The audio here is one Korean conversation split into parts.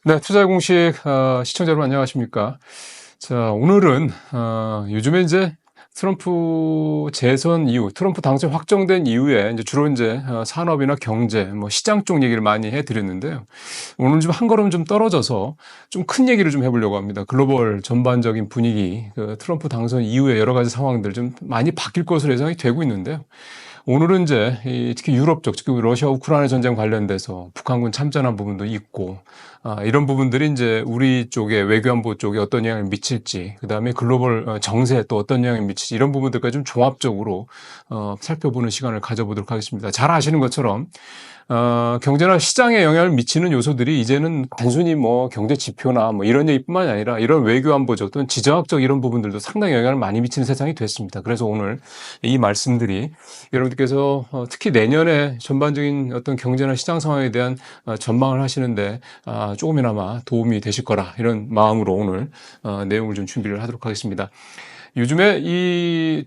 네, 투자의 공식 시청자 여러분 안녕하십니까? 자, 오늘은 요즘에 이제 트럼프 재선 이후, 트럼프 당선 확정된 이후에 이제 주로 이제 산업이나 경제, 뭐 시장 쪽 얘기를 많이 해드렸는데요. 오늘 좀 한 걸음 좀 떨어져서 좀 큰 얘기를 좀 해보려고 합니다. 글로벌 전반적인 분위기, 그 트럼프 당선 이후에 여러 가지 상황들 좀 많이 바뀔 것으로 예상이 되고 있는데요. 오늘은 이제 특히 유럽 쪽, 특히 러시아 우크라이나 전쟁 관련돼서 북한군 참전한 부분도 있고, 이런 부분들이 이제 우리 쪽에 외교안보 쪽에 어떤 영향을 미칠지, 그 다음에 글로벌 정세에 또 어떤 영향을 미칠지 이런 부분들까지 좀 종합적으로 살펴보는 시간을 가져보도록 하겠습니다. 잘 아시는 것처럼 경제나 시장에 영향을 미치는 요소들이 이제는 단순히 뭐 경제 지표나 뭐 이런 얘기뿐만이 아니라 이런 외교 안보적 또는 지정학적 이런 부분들도 상당히 영향을 많이 미치는 세상이 됐습니다. 그래서 오늘 이 말씀들이 여러분들께서 특히 내년에 전반적인 어떤 경제나 시장 상황에 대한 전망을 하시는데 조금이나마 도움이 되실 거라 이런 마음으로 오늘 내용을 좀 준비를 하도록 하겠습니다. 요즘에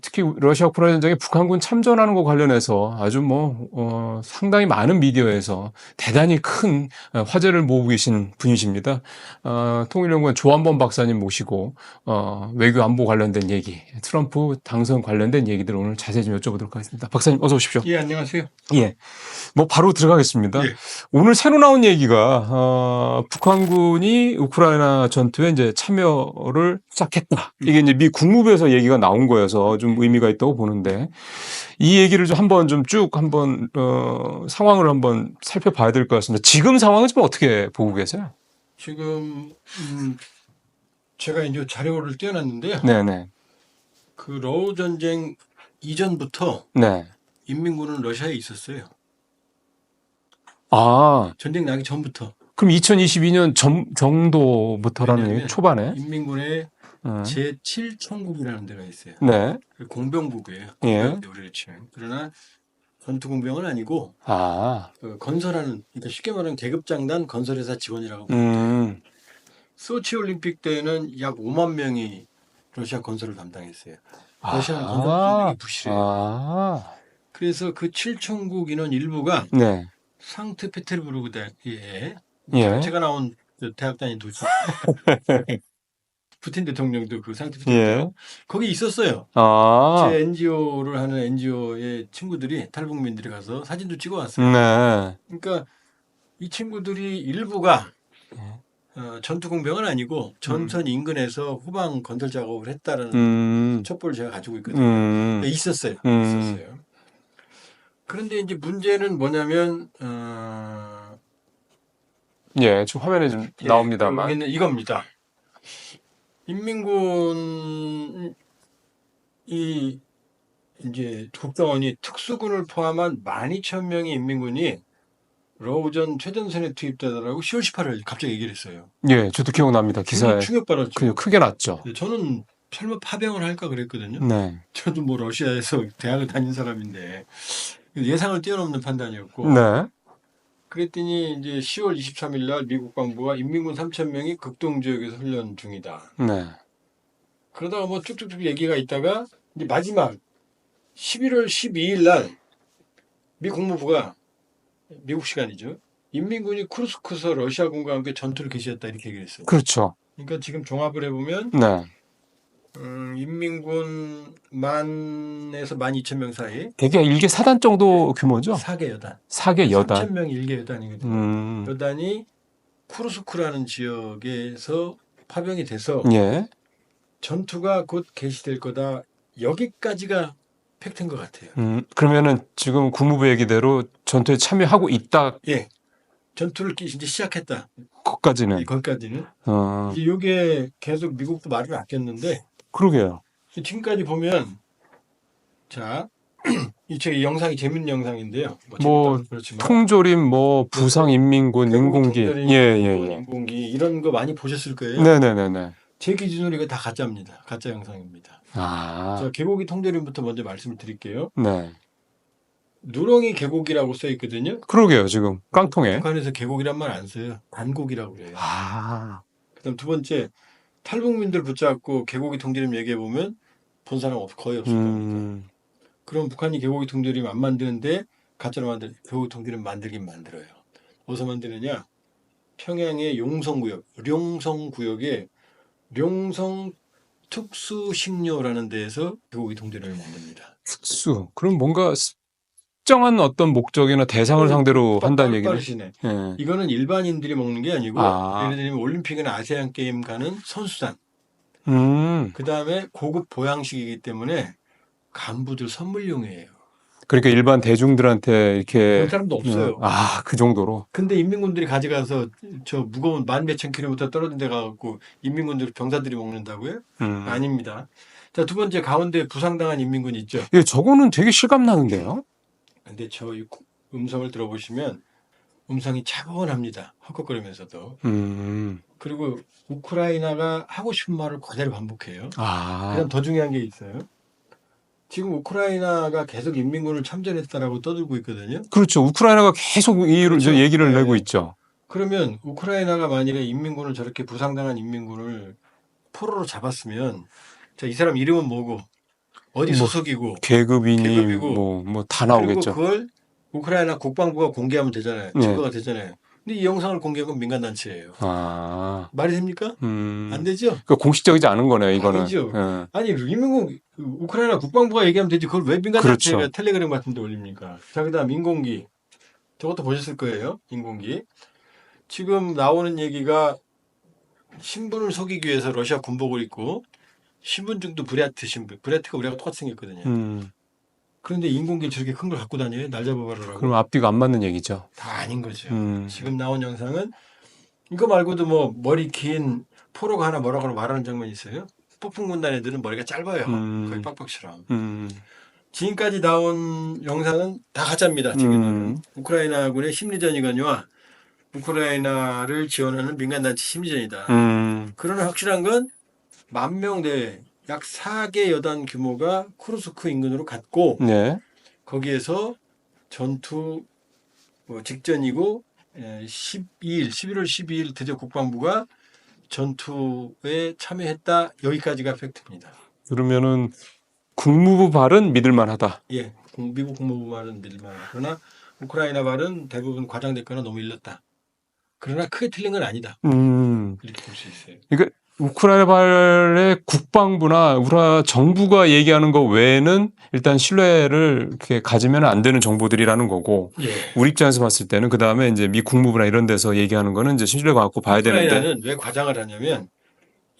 특히 러시아 우크라이나 전쟁에 북한군 참전하는 것 관련해서 아주 상당히 많은 미디어에서 대단히 큰 화제를 모으고 계신 분이십니다. 통일연구원 조한범 박사님 모시고 외교 안보 관련된 얘기, 트럼프 당선 관련된 얘기들 오늘 자세히 좀 여쭤보도록 하겠습니다. 박사님 어서 오십시오. 예, 안녕하세요. 예. 뭐 바로 들어가겠습니다. 예. 오늘 새로 나온 얘기가 북한군이 우크라이나 전투에 이제 참여를 시작했다. 이게 이제 미 국무부에서 얘기가 나온 거여서 좀 의미가 있다고 보는데 이 얘기를 좀 한번 좀 쭉 한번 상황을 한번 살펴봐야 될 것 같습니다. 지금 상황은 좀 어떻게 보고 계세요? 지금 제가 이제 자료를 떼어놨는데요. 네네. 그 러우 전쟁 이전부터 네. 인민군은 러시아에 있었어요. 아, 전쟁 나기 전부터. 그럼 2022년 정도부터라는 얘기 왜냐하면 초반에? 인민군의 네. 제7천국이라는 데가 있어요. 네. 그 공병부고예요. 예. 우리를 치면. 그러나 전투 공병은 아니고 아, 건설하는, 그러니까 쉽게 말하면 계급장단 건설회사 직원이라고 보면 돼요. 소치 올림픽 때는 약 5만 명이 러시아 건설을 담당했어요. 러시아는 건설 능력이 부실해요. 아, 그래서 그 7천국 인원 일부가 네. 상트페테르부르크에 예. 제가 나온 그 대학 다닌 도시 푸틴 대통령도 그 예. 상트페테르부르크 거기 있었어요. 아, 제 NGO를 하는 NGO의 친구들이 탈북민들이 가서 사진도 찍어왔어요. 네. 그러니까 이 친구들이 일부가 예. 전투 공병은 아니고 전선 인근에서 후방 건설 작업을 했다라는 음, 첩보를 제가 가지고 있거든요. 있었어요. 있었어요. 그런데 이제 문제는 뭐냐면 예, 지금 화면에 좀 나옵니다만. 여기는 이겁니다. 인민군이 이제 국정원이 특수군을 포함한 12,000명의 인민군이 러우전 최전선에 투입되더라고 10월 18일 갑자기 얘기를 했어요. 예, 저도 기억납니다. 기사에. 충격받았죠. 크게 났죠. 저는 설마 파병을 할까 그랬거든요. 네. 저도 뭐 러시아에서 대학을 다닌 사람인데 예상을 뛰어넘는 판단이었고. 네. 그랬더니 이제 10월 23일 날 미국 광부가 인민군 3,000명이 극동 지역에서 훈련 중이다. 네. 그러다가 뭐 쭉쭉쭉 얘기가 있다가 이제 마지막 11월 12일 날 미 국무부가 미국 시간이죠. 인민군이 쿠르스크에서 러시아군과 함께 전투를 개시했다 이렇게 얘기를 했어요. 그렇죠. 그러니까 지금 종합을 해보면 네. 인민군 10,000에서 12,000명 사이 되게 일개 사단 정도 규모죠? 4개 여단. 4개 여단. 3,000명 일개 여단이거든요. 음, 여단이 쿠르스크라는 지역에서 파병이 돼서 예. 전투가 곧 개시될 거다. 여기까지가 팩트인 것 같아요. 그러면은 지금 국무부 얘기대로 전투에 참여하고 있다. 예, 전투를 이제 시작했다. 것까지는. 거기까지는. 어, 이제 이게 계속 미국도 말을 아꼈는데 그러게요. 지금까지 보면 자, 이 영상이 재밌는 영상인데요. 뭐, 재밌다면 그렇지만 통조림, 뭐, 부상인민군, 인공기. 통조림, 예, 예, 예. 인공기 이런 거 많이 보셨을 거예요. 네네네네. 제 기준으로 이거 다 가짜입니다. 가짜 영상입니다. 아, 자, 개고기 통조림부터 먼저 말씀을 드릴게요. 네. 누렁이 개고기라고 써 있거든요. 그러게요, 지금. 깡통에. 북한에서 개고기란 말 안 써요. 단고기라고 그래요. 아, 그다음 두 번째, 탈북민들 붙잡고 개고기 통조림 얘기해 보면 본 사람 거의 없을 겁니다. 그럼 북한이 개고기 통조림 안 만드는데 가짜로 개고기 통조림 만들긴 만들어요. 어디서 만드느냐? 평양의 룡성구역에 룡성 특수식료라는 데에서 개고기 통조림을 만듭니다. 특수. 그럼 뭔가 특정한 어떤 목적이나 대상을 상대로 한다는 얘기네. 빠르시네. 예. 이거는 일반인들이 먹는 게 아니고 아. 예를 들면 올림픽이나 아시안 게임 가는 선수단. 그 다음에 고급 보양식이기 때문에 간부들 선물용이에요. 그러니까 일반 대중들한테 이렇게. 그런 사람도 없어요. 그 정도로. 근데 인민군들이 가져가서 저 무거운 1000~몇천 킬로미터 떨어진 데 가갖고 인민군들 병사들이 먹는다고요? 아닙니다. 자, 두 번째 가운데 부상당한 인민군 있죠. 예, 저거는 되게 실감 나는데요. 근데 저 음성을 들어보시면 음성이 차분합니다. 헉헉거리면서도. 그리고 우크라이나가 하고 싶은 말을 그대로 반복해요. 그다음 더 중요한 게 있어요. 지금 우크라이나가 계속 인민군을 참전했다라고 떠들고 있거든요. 그렇죠. 우크라이나가 계속 그렇죠. 얘기를 네. 내고 있죠. 그러면 우크라이나가 만일에 인민군을 저렇게 부상당한 인민군을 포로로 잡았으면 자, 이 사람 이름은 뭐고 어디 소속이고 계급이니 계급이고 뭐 다 나오겠죠. 그리고 그걸 우크라이나 국방부가 공개하면 되잖아요. 증거가 되잖아요. 근데 이 영상을 공개한 건 민간단체예요. 말이 됩니까? 안 되죠? 그러니까 공식적이지 않은 거네요, 이거는. 아니죠. 아니 인민군 우크라이나 국방부가 얘기하면 되지 그걸 왜 민간단체가 그렇죠. 텔레그램 같은 데 올립니까? 자, 그다음 인공기. 저것도 보셨을 거예요. 인공기. 지금 나오는 얘기가 신분을 속이기 위해서 러시아 군복을 입고 신분증도 브리아트 신분. 브리아트가 우리하고 똑같이 생겼거든요. 그런데 인공기를 저렇게 큰 걸 갖고 다녀요. 날 잡아봐라라고. 그럼 앞뒤가 안 맞는 얘기죠. 다 아닌 거죠. 지금 나온 영상은 이거 말고도 뭐 머리 긴 포로가 하나 뭐라고 말하는 장면이 있어요. 폭풍 군단 애들은 머리가 짧아요. 거의 빡빡처럼. 지금까지 나온 영상은 다 가짜입니다. 지금은 우크라이나군의 심리전이거니와 우크라이나를 지원하는 민간단체 심리전이다. 그러나 확실한 건 10,000명 내외 약 4개 여단 규모가 쿠르스크 인근으로 갔고 거기에서 전투 직전이고 11월 12일 드디어 국방부가 전투에 참여했다. 여기까지가 팩트입니다. 그러면은 국무부 발은 믿을만하다. 예, 미국 국무부 말은 믿을만하다. 그러나 우크라이나 발은 대부분 과장됐거나 너무 일렀다. 그러나 크게 틀린 건 아니다. 이렇게 볼 수 있어요. 그러니까 우크라이나 발의 국방부나 우크라이나 정부가 얘기하는 것 외에는 일단 신뢰를 이렇게 가지면 안 되는 정보들이라는 거고, 우리 입장에서 봤을 때는 그 다음에 이제 미 국무부나 이런 데서 얘기하는 거는 이제 신뢰가 갖고 봐야 되는데. 우크라이나는 왜 과장을 하냐면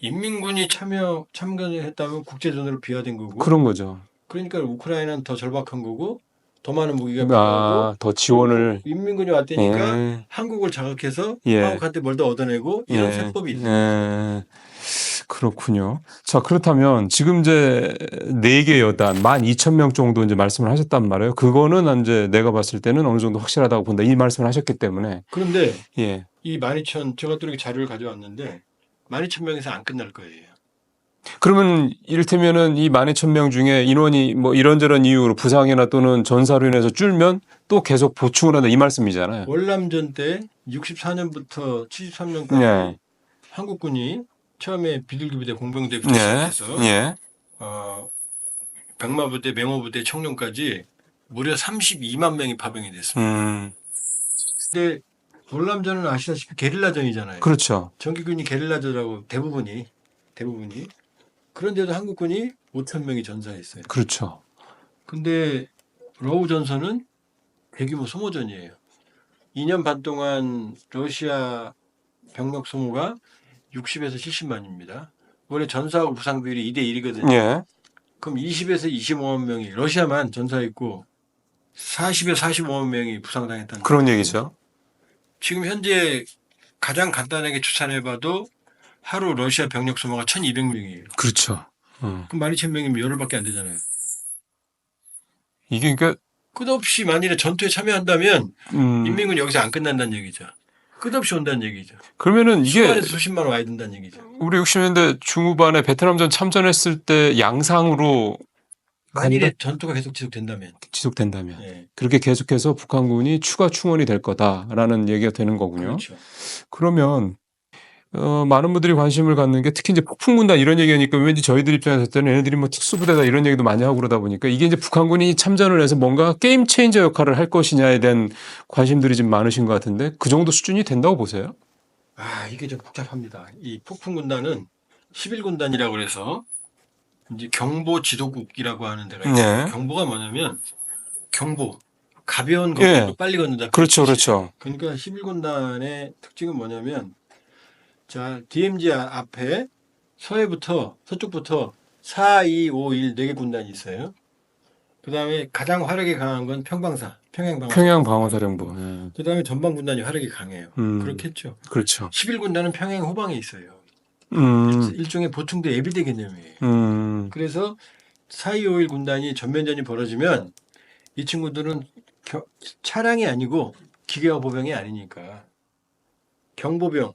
인민군이 참견을 했다면 국제전으로 비화된 거고. 그런 거죠. 그러니까 우크라이나는 더 절박한 거고 더 많은 무기가 필요하고 더 지원을 인민군이 왔다니까 한국을 자극해서 한국한테 뭘 더 얻어내고 이런 세법이 있어요. 그렇군요. 자, 그렇다면 지금 이제 4개 여단 12,000명 정도 이제 말씀을 하셨단 말이에요. 그거는 이제 내가 봤을 때는 어느 정도 확실하다고 본다. 이 말씀을 하셨기 때문에. 그런데 이 12,000 제가 또 이렇게 자료를 가져왔는데 12,000명에서 안 끝날 거예요. 그러면 이를테면은 이 12,000명 중에 인원이 뭐 이런저런 이유로 부상이나 또는 전사로 인해서 줄면 또 계속 보충을 한다 이 말씀이잖아요. 월남전 때 64년부터 73년까지 한국군이 처음에 비둘기부대 공병대부터 시작해서 백마부대, 맹호부대, 청룡까지 무려 32만 명이 파병이 됐습니다. 근데 월남전은 아시다시피 게릴라전이잖아요. 그렇죠. 정규군이 게릴라전이라고 대부분이. 그런데도 한국군이 5,000명이 전사했어요. 그렇죠. 근데 러우 전선은 대규모 소모전이에요. 2년 반 동안 러시아 병력 소모가 60에서 70만입니다. 원래 전사하고 부상 비율이 2대 1이거든요. 그럼 20에서 25만 명이 러시아만 전사했고 40에서 45만 명이 부상당했다는 그런 얘기죠. 지금 현재 가장 간단하게 추산해봐도 하루 러시아 병력 소모가 1,200명이에요. 그렇죠. 그럼 12,000명이면 열흘밖에 안 되잖아요. 이게 그러니까 끝없이 만일에 전투에 참여한다면 인민군이 여기서 안 끝난다는 얘기죠. 끝없이 온다는 얘기죠. 그러면은 이게 수만에서 수십만 와야 된다는 얘기죠. 우리 60년대 중후반에 베트남전 참전했을 때 양상으로 만일에 전투가 계속 지속된다면 그렇게 계속해서 북한군이 추가 충원이 될 거다라는 얘기가 되는 거군요. 그렇죠. 그러면 많은 분들이 관심을 갖는 게 특히 이제 폭풍군단 이런 얘기하니까 왠지 저희들 입장에서 볼 때는 얘네들이 뭐 특수부대다 이런 얘기도 많이 하고 그러다 보니까 이게 이제 북한군이 참전을 해서 뭔가 게임 체인저 역할을 할 것이냐에 대한 관심들이 좀 많으신 것 같은데 그 정도 수준이 된다고 보세요? 이게 좀 복잡합니다. 이 폭풍 군단은 11군단이라고 그래서 이제 경보 지도국이라고 하는 데가 있어요. 네. 경보가 뭐냐면 경보, 가벼운 예. 거리로 빨리 걷는다. 그렇죠, 뜻이에요. 그렇죠. 그러니까 11군단의 특징은 뭐냐면 자, DMZ 앞에 서쪽부터 4, 2, 5, 1 4개 군단이 있어요. 그 다음에 가장 화력이 강한 건 평양방어사령부. 평양 방어사령부. 예. 그 다음에 전방군단이 화력이 강해요. 그렇겠죠. 그렇죠. 11군단은 평양 후방에 있어요. 음, 일종의 보충대 예비대 개념이에요. 음, 그래서 4.25일 군단이 전면전이 벌어지면 이 친구들은 차량이 아니고 기계화 보병이 아니니까 경보병,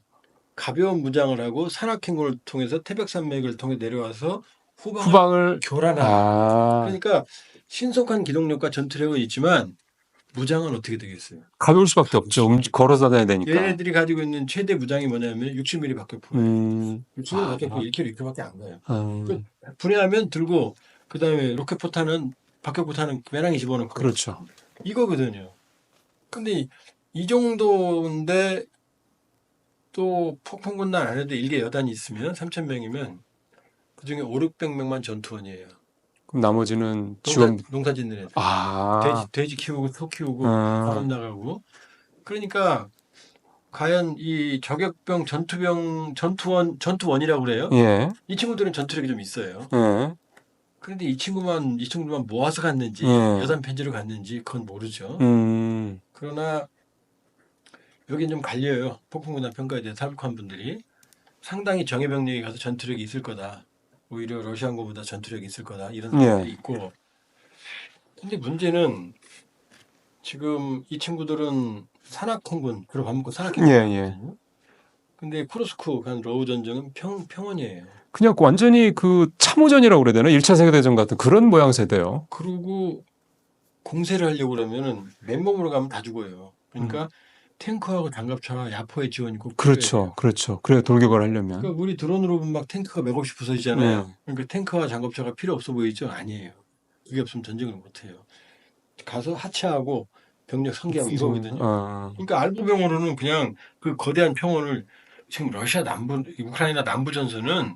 가벼운 무장을 하고 산악행군을 통해서 태백산맥을 통해 내려와서 후방을 후방을, 교란하는. 그러니까 신속한 기동력과 전투력은 있지만 무장은 어떻게 되겠어요? 가벼울 수밖에 없죠. 걸어서 다녀야 되니까. 얘네들이 가지고 있는 최대 무장이 뭐냐면 60mm 박격포예요. 60mm 박격포 1km, 2km밖에 안 가요. 분해하면 들고 그다음에 로켓포탄은 박격포탄은 매랑에 집어넣고 그렇죠. 이거거든요. 근데 이 정도인데 또 폭풍군단 안에도 일개 여단이 있으면 3,000명이면 그중에 5, 600명만 전투원이에요. 그럼 나머지는 지원, 농사 짓는 애들. 아, 돼지 키우고 소 키우고 바람 나가고. 그러니까 과연 이 저격병 전투원이라고 그래요. 예, 이 친구들은 전투력이 좀 있어요. 예, 그런데 이 친구만 모아서 갔는지 예. 여단 편지로 갔는지 그건 모르죠. 그러나 여긴 좀 갈려요. 폭풍군단 평가에 대해 탈북한 분들이 상당히 정예 병력이 가서 전투력이 있을 거다. 오히려 러시아군보다 전투력이 있을 거다. 이런 생각이 있고. 근데 문제는 지금 이 친구들은 산악행군, 그리고 밥 먹고 산악행군. 예. 근데 쿠르스크 간 러우 전쟁은 평원이에요. 그냥 완전히 그 참호전이라고 그래야 되나? 1차 세계대전 같은 그런 모양 세대요. 그리고 공세를 하려고 그러면은 맨몸으로 가면 다 죽어요. 그러니까 탱크하고 장갑차와 야포의 지원이 꼭 필요해요. 그렇죠. 그래야 돌격을 하려면. 그러니까 우리 드론으로 보면 막 탱크가 맥없이 부서지잖아요. 그러니까 탱크와 장갑차가 필요 없어 보이죠? 아니에요. 그게 없으면 전쟁을 못 해요. 가서 하차하고 병력 상기하고 이거거든요. 그러니까 알부병으로는 그냥 그 거대한 평원을 지금 우크라이나 남부 전선은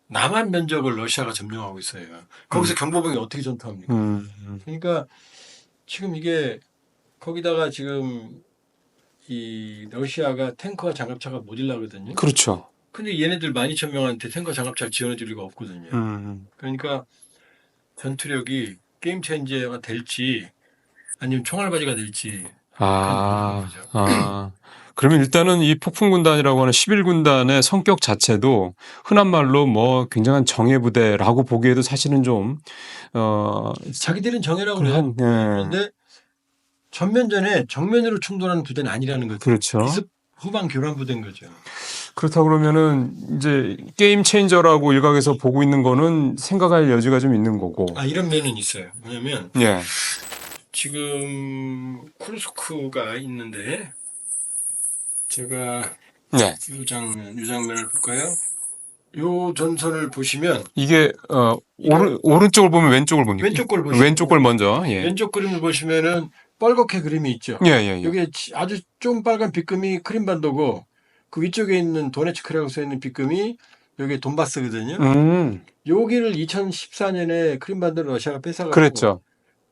남한 면적을 러시아가 점령하고 있어요. 거기서 경보병이 어떻게 전투합니까? 그러니까 지금 이게 거기다가 지금 이 러시아가 탱커와 장갑차가 모질라거든요. 그렇죠. 근데 얘네들 12,000명한테 탱커 장갑차를 지원해줄 리가 없거든요. 그러니까 전투력이 게임 체인저가 될지 아니면 총알바지가 될지. 그러면 일단은 이 폭풍군단이라고 하는 11군단의 성격 자체도 흔한 말로 뭐 굉장한 정예부대라고 보기에도 사실은 좀, 자기들은 정예라고 그래요. 그런데 정면으로 충돌하는 부대는 아니라는 거죠. 그렇죠. 기습 후방 교란 부대인 거죠. 그렇다 그러면은 이제 게임 체인저라고 일각에서 보고 있는 거는 생각할 여지가 좀 있는 거고. 이런 면은 있어요. 왜냐면 지금 쿠르스크가 있는데 제가 이 장면을 볼까요? 요 전선을 보시면 이게 오른쪽을 보면 왼쪽을 봅니까? 왼쪽 걸 보시면 왼쪽 걸 먼저. 왼쪽 그림을 보시면은 빨갛게 그림이 있죠. 여기 아주 좀 빨간 빗금이 크림반도고 그 위쪽에 있는 도네츠크라고 써 있는 빗금이 여기 돈바스거든요. 여기를 2014년에 크림반도를 러시아가 뺏어가지고 그랬죠.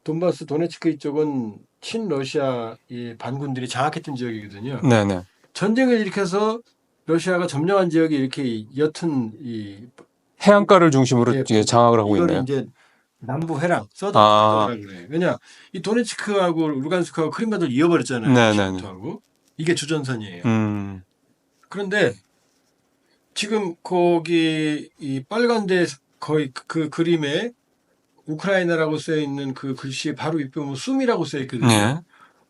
돈바스 도네츠크 이쪽은 친러시아 반군들이 장악했던 지역이거든요. 전쟁을 일으켜서 러시아가 점령한 지역이 이렇게 옅은 해안가를 중심으로 장악을 하고 있네요. 이제 남부 회랑 서더라고 그래요. 왜냐 이 도네츠크하고 루간스크하고 크림반도를 이어버렸잖아요. 이게 주전선이에요. 그런데 지금 거기 이 빨간데 거의 그 그림에 우크라이나라고 써 있는 그 글씨에 바로 윗에 보면 숨이라고 써 있거든요.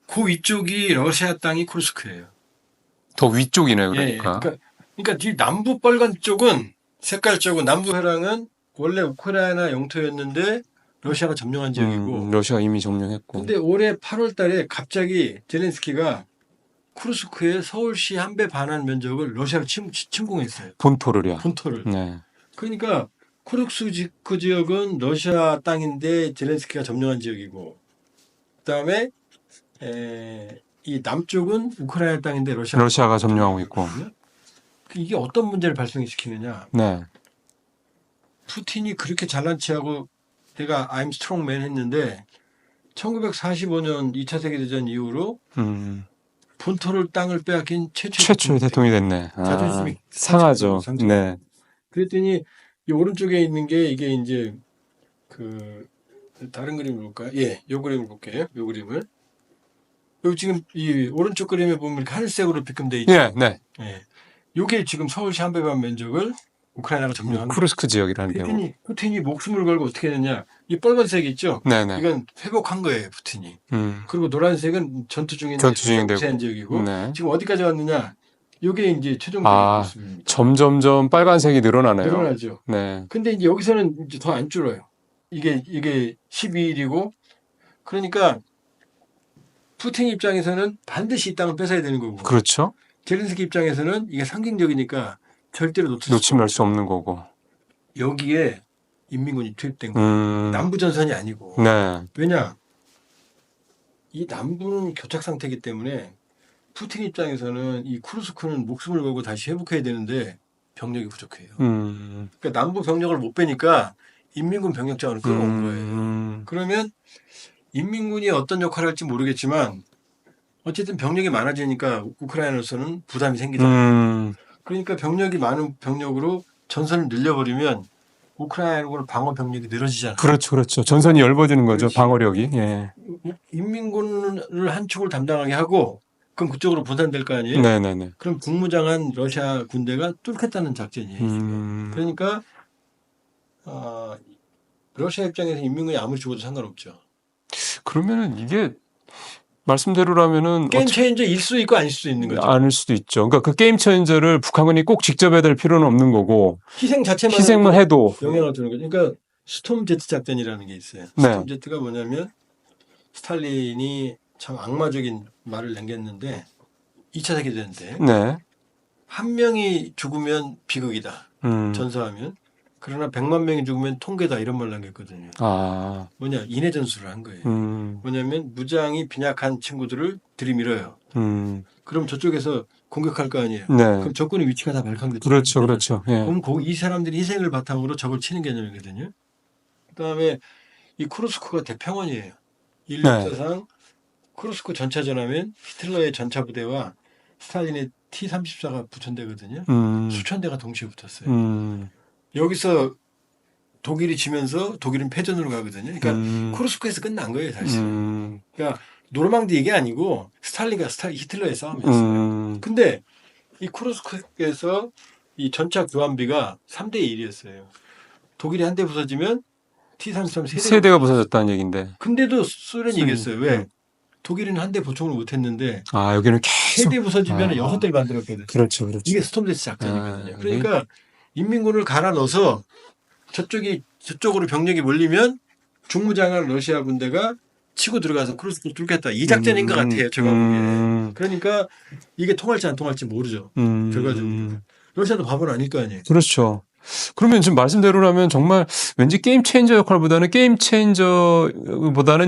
그 위쪽이 러시아 땅이 쿠르스크예요. 더 위쪽이네요, 그러니까. 그러니까 뒤 남부 빨간 쪽은 색깔 쪽은 남부 회랑은 원래 우크라이나 영토였는데 러시아가 점령한 지역이고. 러시아가 이미 점령했고. 근데 올해 8월 달에 갑자기 젤렌스키가 쿠르스크의 서울시 한 배 반환 면적을 러시아가 침공했어요. 본토를. 그러니까 쿠르스크 지역은 러시아 땅인데 젤렌스키가 점령한 지역이고, 그다음에 이 남쪽은 우크라이나 땅인데 러시아가 점령하고 있고. 이게 어떤 문제를 발생시키느냐. 네. 푸틴이 그렇게 잘난 체하고 내가 I'm strong man 했는데 1945년 2차 세계대전 이후로 본토를 땅을 빼앗긴 최초의 대통령이 됐네. 자존심이 상하죠. 상처. 네. 그랬더니 이 오른쪽에 있는 게 이게 이제 그 다른 그림을 볼까요? 예, 요 그림을 볼게요. 요 그림을. 여기 지금 이 오른쪽 그림에 보면 이렇게 하늘색으로 비금돼 있죠. 예, 네. 예. 요게 지금 서울시 한백만 면적을 우크라이나가 점령한 거예요. 쿠르스크 지역이라는 데고. 푸틴이 목숨을 걸고 어떻게 했느냐. 이 빨간색 있죠? 네네. 이건 회복한 거예요, 푸틴이. 그리고 노란색은 전투 중인데 제한 지역이고. 네. 지금 어디까지 왔느냐. 요게 이제 최종적인 모습입니다. 점점점 빨간색이 늘어나네요. 늘어나죠. 네. 근데 이제 여기서는 이제 더 안 줄어요. 이게 12일이고, 그러니까 푸틴 입장에서는 반드시 이 땅을 뺏어야 되는 거고. 그렇죠. 제렌스키 입장에서는 이게 상징적이니까 절대로 놓치면 수 없는 거고. 여기에 인민군이 투입된 거예요. 남부 전선이 아니고. 네. 왜냐? 이 남부는 교착 상태이기 때문에 푸틴 입장에서는 이 쿠르스크는 목숨을 걸고 다시 회복해야 되는데 병력이 부족해요. 그러니까 남부 병력을 못 빼니까 인민군 병력 자원을 끌어온 거예요. 그러면 인민군이 어떤 역할을 할지 모르겠지만 어쨌든 병력이 많아지니까 우크라이나로서는 부담이 생기잖아요. 그러니까 병력이 많은 병력으로 전선을 늘려버리면 우크라이나로 방어 병력이 늘어지잖아요. 그렇죠. 전선이 얇아지는 거죠. 그렇지. 방어력이. 예. 인민군을 한 축을 담당하게 하고 그럼 그쪽으로 분산될 거 아니에요. 네네네. 그럼 국무장한 러시아 군대가 뚫겠다는 작전이에요. 지금. 그러니까 러시아 입장에서 인민군이 아무리 죽어도 상관없죠. 그러면은 이게 말씀대로라면은 게임 체인저일 수도 있고 아닐 수도 있는 거죠. 아닐 수도 있죠. 그러니까 그 게임 체인저를 북한군이 꼭 직접 해야 될 필요는 없는 거고 희생만 해도 영향을 주는 거죠. 그러니까 스톰 제트 작전이라는 게 있어요. 네. 스톰 제트가 뭐냐면 스탈린이 참 악마적인 말을 남겼는데 2차 세계대전 때 네. 한 명이 죽으면 비극이다. 전사하면. 그러나 100만 명이 죽으면 통계다 이런 말 남겼거든요. 뭐냐 인해 전술을 한 거예요. 뭐냐면 무장이 빈약한 친구들을 들이밀어요. 그럼 저쪽에서 공격할 거 아니에요. 네. 그럼 적군의 위치가 다 발각되죠. 그렇죠. 예. 그럼 이 사람들이 희생을 바탕으로 적을 치는 개념이거든요. 그다음에 이 쿠르스크가 대평원이에요. 인류 역사상 쿠르스크 전차전하면 히틀러의 전차 부대와 스탈린의 T-34가 부천대거든요. 수천 대가 동시에 붙었어요. 여기서 독일이 지면서 독일은 패전으로 가거든요. 그러니까 쿠르스크에서 끝난 거예요, 사실. 그러니까 노르망디 얘기 아니고 스탈린과 히틀러의 싸움이었어요. 근데 이 쿠르스크에서 이 전차 교환비가 3대 1이었어요. 독일이 한 대 부서지면 T-33 세대가 부서졌다는 얘기인데. 근데도 소련이 이겼어요. 왜? 독일은 한 대 보충을 못했는데 여기는 계속 3대 부서지면 6대를 만들었거든요. 그렇죠. 이게 스톰데스 작전이거든요. 그러니까 인민군을 갈아 넣어서 저쪽으로 병력이 몰리면 중무장한 러시아 군대가 치고 들어가서 쿠르스크를 뚫겠다. 이 작전인 것 같아요. 제가 보기에. 그러니까 이게 통할지 안 통할지 모르죠. 결과적으로. 러시아도 바보는 아닐 거 아니에요. 그렇죠. 그러면 지금 말씀대로라면 정말 왠지 게임 체인저 역할보다는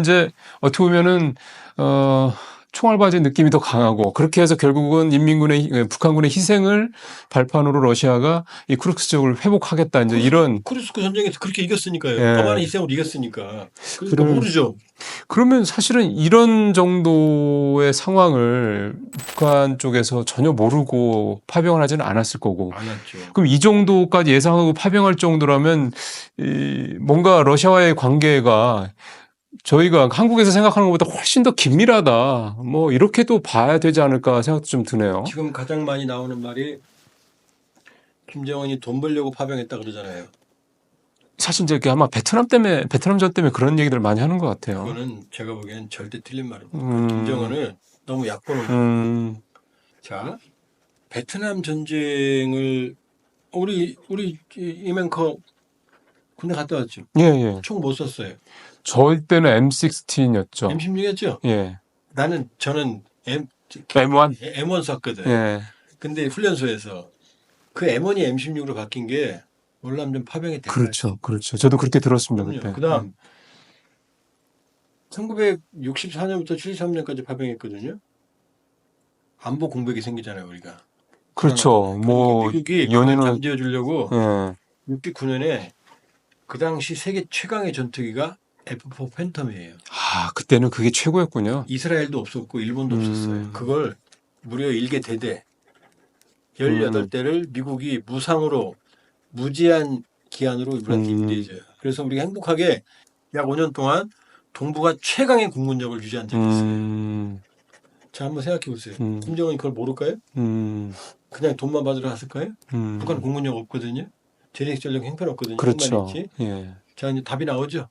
이제 어떻게 보면은 총알바지 느낌이 더 강하고 그렇게 해서 결국은 북한군의 희생을 발판으로 러시아가 이 쿠르스크 지역을 회복하겠다 이제 이런 쿠르스크 전쟁에서 그렇게 이겼으니까요. 예. 더 많은 희생으로 이겼으니까. 그러니까 모르죠. 그러면 사실은 이런 정도의 상황을 북한 쪽에서 전혀 모르고 파병을 하지는 않았을 거고. 안 했죠. 그럼 이 정도까지 예상하고 파병할 정도라면 뭔가 러시아와의 관계가 저희가 한국에서 생각하는 것보다 훨씬 더 긴밀하다. 뭐 이렇게도 봐야 되지 않을까 생각도 좀 드네요. 지금 가장 많이 나오는 말이 김정은이 돈 벌려고 파병했다 그러잖아요. 사실 이제 아마 베트남전 때문에 그런 얘기들 많이 하는 것 같아요. 그거는 제가 보기엔 절대 틀린 말입니다. 김정은을 너무 얕보는 거예요. 자, 베트남 전쟁을 우리 이멘커 군대 갔다 왔죠. 예. 총 못 썼어요. 저 때는 M16이었죠. M16이었죠. 예. 저는 M1. M1 쐈거든. 예. 근데 훈련소에서 그 M1이 M16으로 바뀐 게 월남전 파병의 대가. 그렇죠. 저도 그렇게 들었습니다. 그때. 그다음 1964년부터 73년까지 파병했거든요. 안보 공백이 생기잖아요, 우리가. 그렇죠. 뭐 미국이 그걸 연인은 잠재워 주려고 예. 69년에 그 당시 세계 최강의 전투기가 F4 팬텀이에요. 아, 그때는 그게 최고였군요. 이스라엘도 없었고 일본도 없었어요. 그걸 무려 일개 대대 음. 18대를 미국이 무상으로 무제한 기한으로 우리한테 임대해줘요. 그래서 우리가 행복하게 약 5년 동안 동북아 최강의 군군력을 유지한 적이 있어요. 자, 한번 생각해 보세요. 김정은이 그걸 모를까요? 그냥 돈만 받으러 갔을까요? 북한 공군력 없거든요. 재래식 전력 형편없거든요. 핵만 그렇죠. 있지. 예. 자, 이제 답이 나오죠.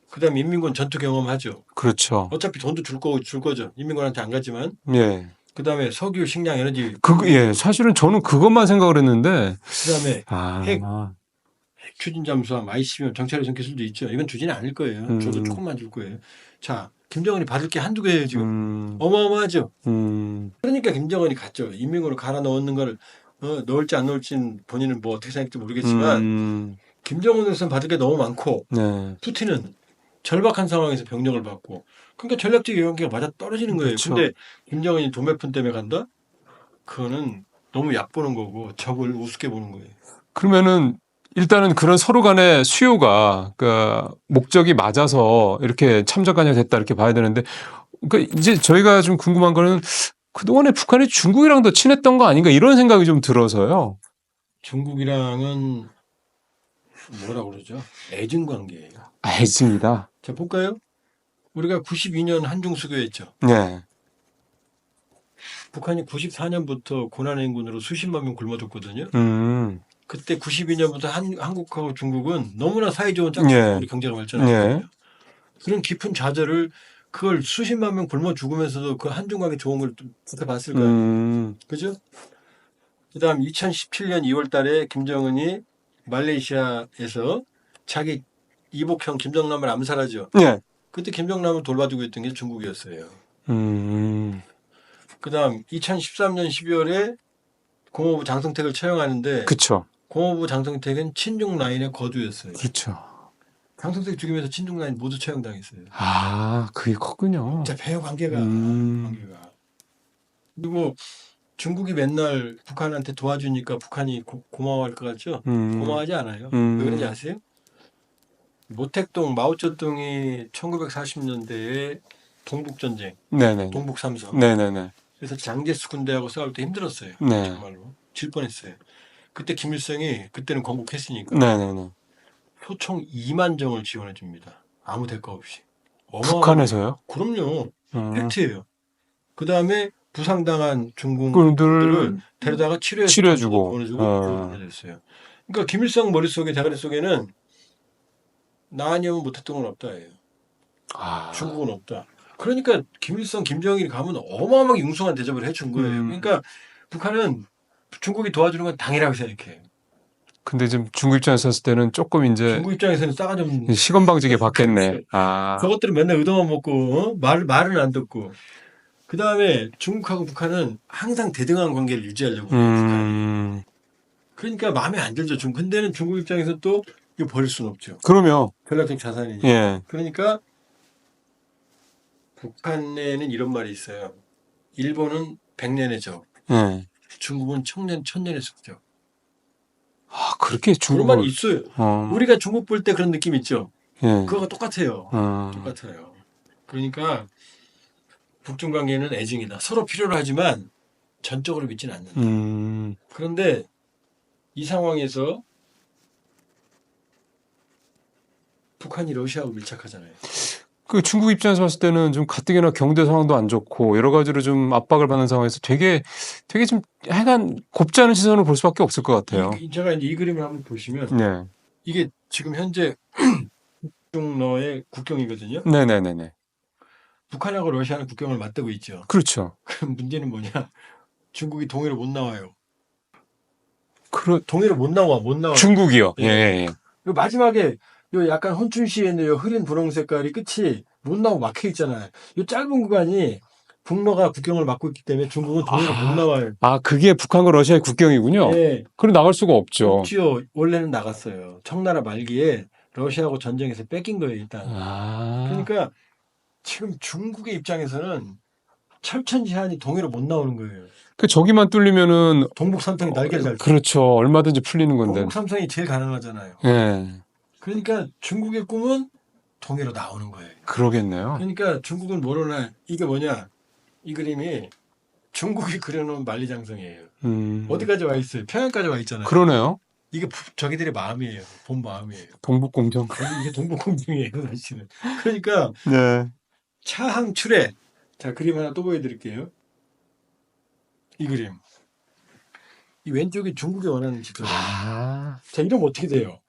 그다음 인민군 전투 경험하죠. 그렇죠. 어차피 돈도 줄 거죠. 인민군한테 안 가지만. 예. 그다음에 석유, 식량, 에너지. 예, 사실은 저는 그것만 생각을 했는데, 그다음에 핵 아, 추진 잠수함, ICBM, 정찰 위성 기술도 있죠. 이건 주지는 않을 거예요. 저도 조금만 줄 거예요. 자, 김정은이 받을 게 한두 개예요 지금. 어마어마하죠. 그러니까 김정은이 갔죠. 인민군을 갈아 넣는 걸 넣을지 안 넣을지는 본인은 뭐 어떻게 생각할지 모르겠지만 김정은으로서는 받을 게 너무 많고 네. 푸틴은 절박한 상황에서 병력을 받고 그러니까 전략적 영향기가 맞아 떨어지는 거예요. 그렇죠. 근데 김정은이 돈 몇 푼 때문에 간다? 그거는 너무 얕보는 거고 적을 우습게 보는 거예요. 그러면은 일단은 그런 서로 간의 수요가, 그러니까 목적이 맞아서 이렇게 참작관이 됐다 이렇게 봐야 되는데, 그러니까 이제 저희가 좀 궁금한 거는 그동안에 북한이 중국이랑 더 친했던 거 아닌가 이런 생각이 좀 들어서요. 중국이랑은 뭐라고 그러죠? 애증 관계예요. 알습니다. 자, 볼까요? 우리가 92년 한중 수교했죠. 네. 북한이 94년부터 고난행군으로 수십만 명 굶어줬거든요. 그때 92년부터 한국하고 중국은 너무나 사이좋은 짝꿍으로 예. 경제가 발전한 예. 거예요. 그런 깊은 좌절을 그걸 수십만 명 굶어 죽으면서도 그 한중 관계 좋은 걸 지켜봤을 거 아니에요. 그죠? 그다음 2017년 2월 달에 김정은이 말레이시아에서 자기 이복형 김정남을 암살하죠. 예. 그때 김정남을 돌봐주고 있던 게 중국이었어요. 그다음 2013년 12월에 공허부 장성택을 처형하는데 그쵸. 공허부 장성택은 친중 라인의 거두였어요. 그쵸. 장성택 죽이면서 친중 라인 모두 처형당했어요. 아, 그게 컸군요. 진짜 배후 관계가. 관계가. 그리고 중국이 맨날 북한한테 도와주니까 북한이 고마워할 것 같죠? 고마워하지 않아요. 왜 그런지 아세요? 모택동, 마오쩌둥이 1940년대에 동북전쟁, 네네. 동북삼성. 네네네. 그래서 장제스 군대하고 싸울 때 힘들었어요. 네. 정말로. 질 뻔했어요. 그때 김일성이 그때는 건국했으니까 네네네. 표총 2만 정을 지원해 줍니다. 아무 대가 없이. 북한에서요? 그럼요. 팩트예요. 그 다음에 부상당한 중국 그들을 분들을 데려다가 치료해주고. 보내주고 해줬어요. 그러니까 김일성 머릿속에 대가리 속에는 나 아니면 못했던 건 없다예요. 아. 중국은 없다. 그러니까 김일성, 김정일이 가면 어마어마하게 융숭한 대접을 해준 거예요. 그러니까 북한은 중국이 도와주는 건 당이라고 생각해요. 근데 지금 중국 입장에서 봤을 때는 조금 이제 중국 입장에서는 싸가지 없는 시건방지게 받겠네. 아. 저것들은 맨날 의도만 먹고 말은 안 듣고 그 다음에 중국하고 북한은 항상 대등한 관계를 유지하려고 해요. 북한이. 그러니까 마음에 안 들죠. 근데는 중국 입장에서 또 이거 버릴 수는 없죠. 그러면. 전략적 자산이니까. 예. 그러니까 북한에는 이런 말이 있어요. 일본은 100년의 적, 예. 중국은 천년의 숙적. 아, 그렇게 그런 중국을. 말이 있어요. 우리가 중국 볼 때 그런 느낌 있죠. 예. 그거가 똑같아요. 똑같아요. 그러니까 북중 관계는 애증이다. 서로 필요로 하지만 전적으로 믿지는 않는다. 그런데 이 상황에서 북한이 러시아하고 밀착하잖아요. 그 중국 입장에서 봤을 때는 좀 가뜩이나 경제 상황도 안 좋고 여러 가지로 좀 압박을 받는 상황에서 되게 좀 하여간 곱지 않은 시선을 볼 수밖에 없을 것 같아요. 제가 이제 이 그림을 한번 보시면 네. 이게 지금 현재 북중러의 국경이거든요. 네네네네. 북한하고 러시아는 국경을 맞대고 있죠. 그렇죠. 그럼 문제는 뭐냐? 중국이 동해로 못 나와요. 그런 동해로 못 나와. 중국이요. 예. 예. 요 마지막에 요 약간 혼춘시에 있는 요 흐린 분홍 색깔이 끝이 못 나오고 막혀 있잖아요. 요 짧은 구간이 북러가 국경을 막고 있기 때문에 중국은 동해로 못 나와요. 아, 그게 북한과 러시아의 국경이군요. 예. 그럼 나갈 수가 없죠. 없지요. 원래는 나갔어요. 청나라 말기에 러시아하고 전쟁에서 뺏긴 거예요, 일단. 아. 그러니까 지금 중국의 입장에서는 철천지한이 동해로 못 나오는 거예요. 그 저기만 뚫리면은 동북 삼성이 날개를 잘 펴. 그렇죠. 얼마든지 풀리는 건데. 동북 삼성이 제일 가능하잖아요. 예. 그러니까 중국의 꿈은 동해로 나오는 거예요. 그러겠네요. 그러니까 중국은 모르나 이게 뭐냐? 이 그림이 중국이 그려놓은 만리장성이에요. 어디까지 와 있어요? 평양까지 와 있잖아요. 그러네요. 이게 저기들의 마음이에요. 본 마음이에요. 동북공정. 이게 동북공정이에요, 사실은. 그러니까 네. 차항출에 자 그림 하나 또 보여드릴게요. 이 그림. 이 왼쪽이 중국이 원하는 지도예요. 아. 자 이러면 어떻게 돼요?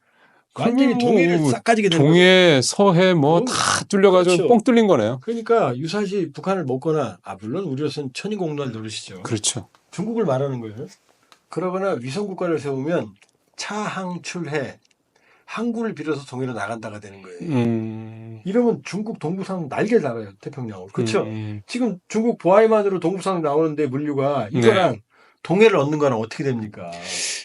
완전히 그러면 동해를 뭐 싹 가지게 되는 거예요. 동해, 서해 뭐 다 뚫려가지고 그렇죠. 뻥 뚫린 거네요. 그러니까 유사시 북한을 먹거나 물론 우리로서는 천인공노할 노릇이죠. 그렇죠. 중국을 말하는 거예요. 그러거나 위성국가를 세우면 차항출해 항구를 빌어서 동해로 나간다가 되는 거예요. 이러면 중국 동부상 날개 달아요. 태평양으로. 그렇죠? 지금 중국 보아이만으로 동부상 나오는데 물류가 이거랑 동해를 얻는 거랑 어떻게 됩니까?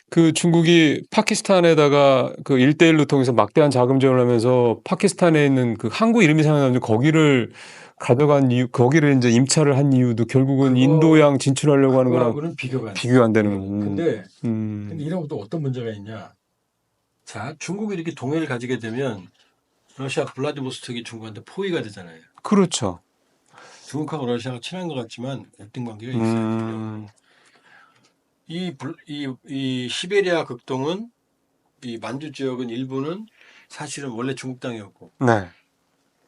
그 중국이 파키스탄에다가 그 1대1로 통해서 막대한 자금 지원을 하면서 파키스탄에 있는 그 항구 이름이 생각나는데 거기를 가져간 이유, 거기를 이제 임차를 한 이유도 결국은 인도양 진출하려고 하는 거랑 그거하고는 비교가 안 되는. 근데 이런 것도 어떤 문제가 있냐? 자, 중국이 이렇게 동해를 가지게 되면 러시아 블라디보스톡이 중국한테 포위가 되잖아요. 그렇죠. 중국하고 러시아가 친한 것 같지만 갈등 관계가 있어요. 이 시베리아 극동은 이 만주 지역은 일부는 사실은 원래 중국 땅이었고, 네.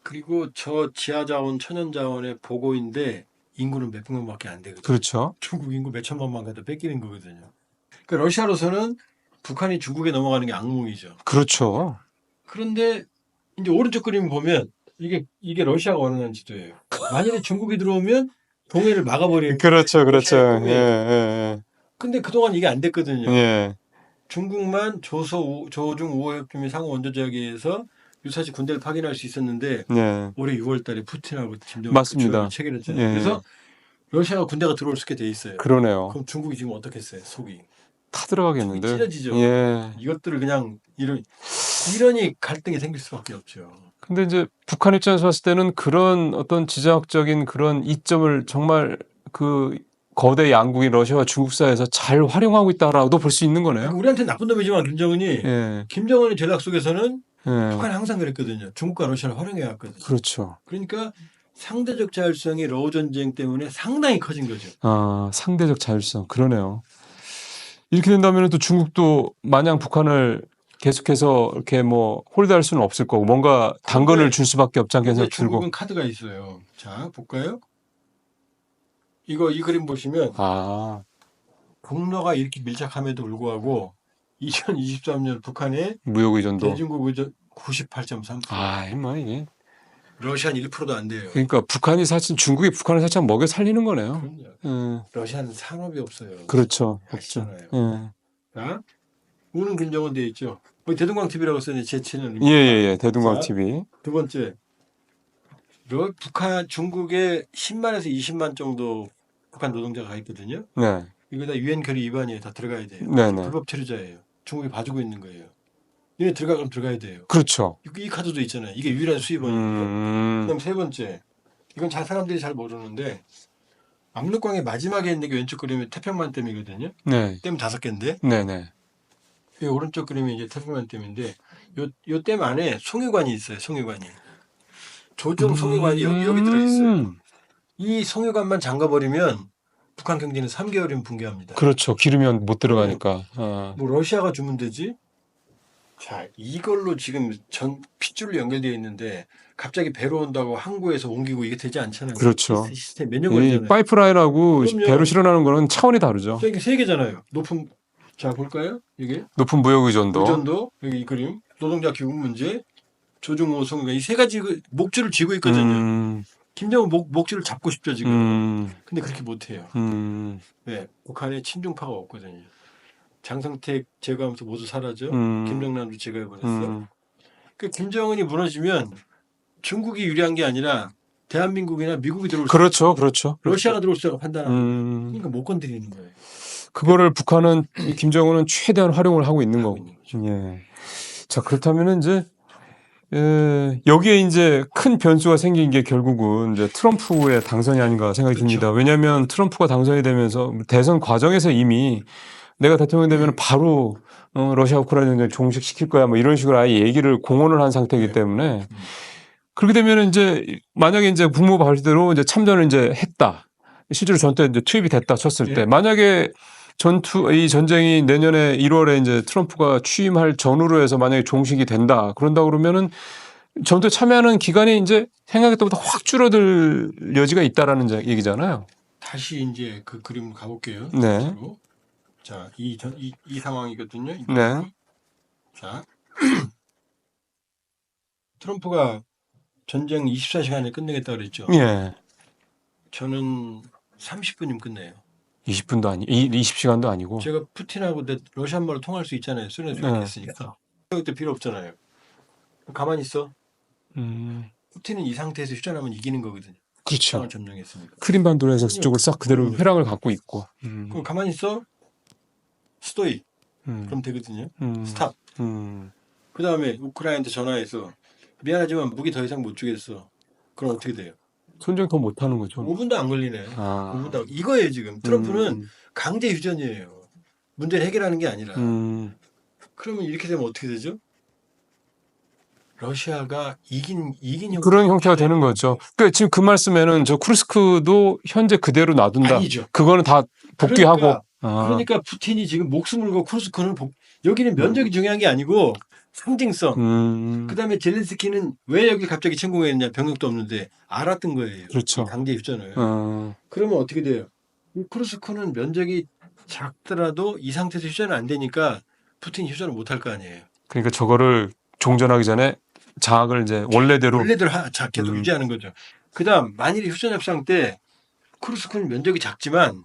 그리고 저 지하 자원, 천연 자원의 보고인데 인구는 몇백 명밖에 안 되거든요. 그렇죠. 중국 인구 몇 천만만 가도 뺏기는 거거든요. 그러니까 러시아로서는 북한이 중국에 넘어가는 게 악몽이죠. 그렇죠. 그런데 이제 오른쪽 그림 보면 이게 러시아가 원하는 지도예요. 만약에 중국이 들어오면 동해를 막아버리는. 그렇죠. 러시아의 꿈이에요. 예. 근데 그동안 이게 안 됐거든요. 예. 중국만 조중 5호 협정의 상호 원조제약에서 유사시 군대를 파견할 수 있었는데 예. 올해 6월달에 푸틴하고 김정은 맞습니다. 체결했잖아요. 예. 그래서 러시아가 군대가 들어올 수 있게 돼 있어요. 그러네요. 그럼 중국이 지금 어떻게 했어요? 속이 다 들어가겠는데. 찢어지죠. 예. 이것들을 그냥 이러니 갈등이 생길 수밖에 없죠. 근데 이제 북한 입장에서 봤을 때는 그런 어떤 지정학적인 그런 이점을 정말 그 거대 양국인 러시아와 중국 사이에서 잘 활용하고 있다라고도 볼 수 있는 거네요. 우리한테 나쁜 놈이지만 김정은의 전략 속에서는 북한이 항상 그랬거든요. 중국과 러시아를 활용해 왔거든요. 그렇죠. 그러니까 상대적 자율성이 러우 전쟁 때문에 상당히 커진 거죠. 상대적 자율성. 그러네요. 이렇게 된다면 또 중국도 마냥 북한을 계속해서 이렇게 뭐 홀드할 수는 없을 거고 뭔가 당근을 줄 수밖에 없지 않겠어요. 근데 중국은 카드가 있어요. 자, 볼까요? 이 그림 보시면 공로가 이렇게 밀착함에도 불구하고 2023년 북한의 무역 의존도 대중국 의존 98.3%. 뭐 이게 러시아는 1%도 안 돼요. 그러니까 북한이 사실 중국이 북한을 살짝 먹여 살리는 거네요. 그럼요. 러시아는 산업이 없어요. 그렇죠. 없잖아요. 자, 우는 김정은 돼 있죠. 대동강 TV라고 써있는 제 채널. 예. 대동강 TV. 두 번째, 중국에 10만에서 20만 정도 북한 노동자가 가 있거든요. 네. 이거 다 유엔 결의 위반이에요. 다 들어가야 돼요. 네네. 불법 체류자예요. 중국이 봐주고 있는 거예요. 얘네 들어가면 들어가야 돼요. 그렇죠. 이 카드도 있잖아요. 이게 유일한 수입원이에요. 그다음 세 번째, 이건 사람들이 잘 모르는데 압록강의 마지막에 있는 게 왼쪽 그림이 태평만 댐이거든요. 네. 댐 5개인데. 네네. 이 오른쪽 그림이 이제 태평만 댐인데 요 댐 안에 송유관이 있어요. 송유관이. 조종 송유관이 여기 들어 있어요. 이 송유관만 잠가버리면 북한 경제는 3개월이면 붕괴합니다. 그렇죠. 기름이 못 들어가니까. 뭐 러시아가 주면 되지. 자, 이걸로 지금 핏줄로 연결되어 있는데 갑자기 배로 온다고 항구에서 옮기고 이게 되지 않잖아요. 그렇죠. 시스템 몇 년 걸리잖아요. 파이프라인하고 그럼요. 배로 실어나는 거는 차원이 다르죠. 이게 세 개잖아요. 자 볼까요? 이게 높은 무역 의존도. 여기 이 그림 노동자 귀국 문제 조중호 송유가 이 세 가지 목줄을 쥐고 있거든요. 김정은 목줄을 잡고 싶죠 지금. 근데 그렇게 못해요. 네, 북한에 친중파가 없거든요. 장성택 제거하면서 모두 사라져. 김정남도 제거해버렸어. 그 김정은이 무너지면 중국이 유리한 게 아니라 대한민국이나 미국이 들어올 수 있어요. 그렇죠. 러시아가 들어올 수 있다고 판단합니다. 그러니까 못 건드리는 거예요. 그거를 북한은 김정은은 최대한 활용을 하고 있는 거고. 예. 자, 그렇다면은 이제 여기에 이제 큰 변수가 생긴 게 결국은 이제 트럼프의 당선이 아닌가 생각이 그렇죠. 듭니다. 왜냐하면 트럼프가 당선이 되면서 대선 과정에서 이미 내가 대통령이 되면 바로 러시아 우크라이나 전쟁 종식시킬 거야 뭐 이런 식으로 아예 얘기를 공언을 한 상태이기 네. 때문에 그렇게 되면 이제 만약에 이제 국무부 발표대로 이제 참전을 이제 했다. 실제로 전투에 이제 투입이 됐다 쳤을 네. 때 만약에 이 전쟁이 내년에 1월에 이제 트럼프가 취임할 전후로 해서 만약에 종식이 된다. 그런다 그러면은 전투에 참여하는 기간이 이제 생각했던 것보다 확 줄어들 여지가 있다라는 얘기잖아요. 다시 이제 그 그림을 가볼게요. 네. 서로. 자, 이 상황이거든요. 네. 자, 트럼프가 전쟁 24시간에 끝내겠다 그랬죠. 예. 저는 30분이면 끝내요. 20분도 20시간도 아니고. 제가 푸틴하고 러시아말로 통할 수 있잖아요. 소련에서 네. 그렇게 했으니까. 그때 필요 없잖아요. 가만히 있어. 푸틴은 이 상태에서 휴전하면 이기는 거거든요. 그렇죠. 땅을 점령했으니까. 크림반도에서 그쪽을 싹 그대로 그럼요. 회랑을 갖고 있고. 그럼 가만히 있어. 스토이. 그럼 되거든요. 스탑. 그 다음에 우크라이나한테 전화해서 미안하지만 무기 더 이상 못 주겠어. 그럼 어떻게 돼요? 전쟁 더 못하는 거죠. 5분도 안 걸리네. 아. 5분도 안. 이거예요 지금. 트럼프는 강제 휴전이에요. 문제를 해결하는 게 아니라. 그러면 이렇게 되면 어떻게 되죠? 러시아가 이긴 그런 형태가 되는 거죠. 그러니까 지금 그 말씀에는 저 쿠르스크도 현재 그대로 놔둔다. 아니죠. 그거는 다 복귀하고. 그러니까 푸틴이 지금 목숨을 걸고 쿠르스크는 여기는 면적이 중요한 게 아니고 상징성. 그다음에 젤렌스키는 왜 여기 갑자기 침공했냐 병력도 없는데 알았던 거예요. 그렇죠. 강제 휴전을. 그러면 어떻게 돼요? 이 쿠르스크는 면적이 작더라도 이 상태에서 휴전은 안 되니까 푸틴이 휴전을 못 할 거 아니에요. 그러니까 저거를 종전하기 전에 장악을 이제 원래대로 계속 유지하는 거죠. 그다음 만일에 휴전 협상 때 쿠르스크는 면적이 작지만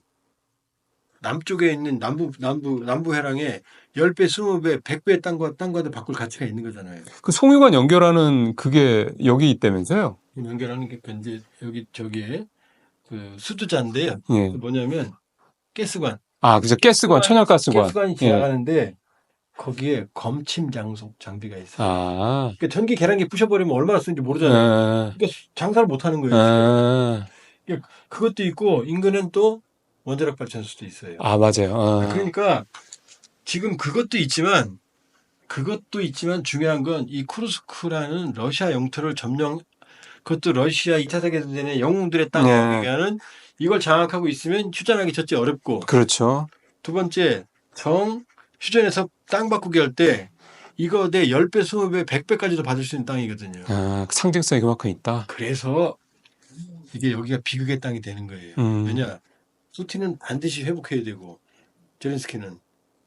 남쪽에 있는 남부 해랑에 10배, 20배, 100배 땅과도 바꿀 가치가 있는 거잖아요. 그 송유관 연결하는 그게 여기 있다면서요? 연결하는 게 이제 저기에 그 수두자인데요. 예. 뭐냐면 가스관. 아, 그죠. 가스관, 천연가스관. 가스관이 지나가는데 거기에 검침 장속 장비가 있어요. 아. 그러니까 전기 계량기 부셔버리면 얼마나 쓰는지 모르잖아요. 그러니까 장사를 못 하는 거예요. 그러니까 그것도 있고 인근은 또 원자력 발전소도 있어요. 아, 맞아요. 그러니까 지금 그것도 있지만 중요한 건 이 쿠르스크라는 러시아 영토를 그것도 러시아 2차 세계대전의 영웅들의 땅이라는 이걸 장악하고 있으면 휴전하기 첫째 어렵고. 그렇죠. 두 번째 휴전에서 땅 바꾸기 할 때 이거 내 10배, 20배, 100배까지도 받을 수 있는 땅이거든요. 상징성이 그만큼 있다. 그래서 이게 여기가 비극의 땅이 되는 거예요. 왜냐? 푸틴은 반드시 회복해야 되고 젤렌스키는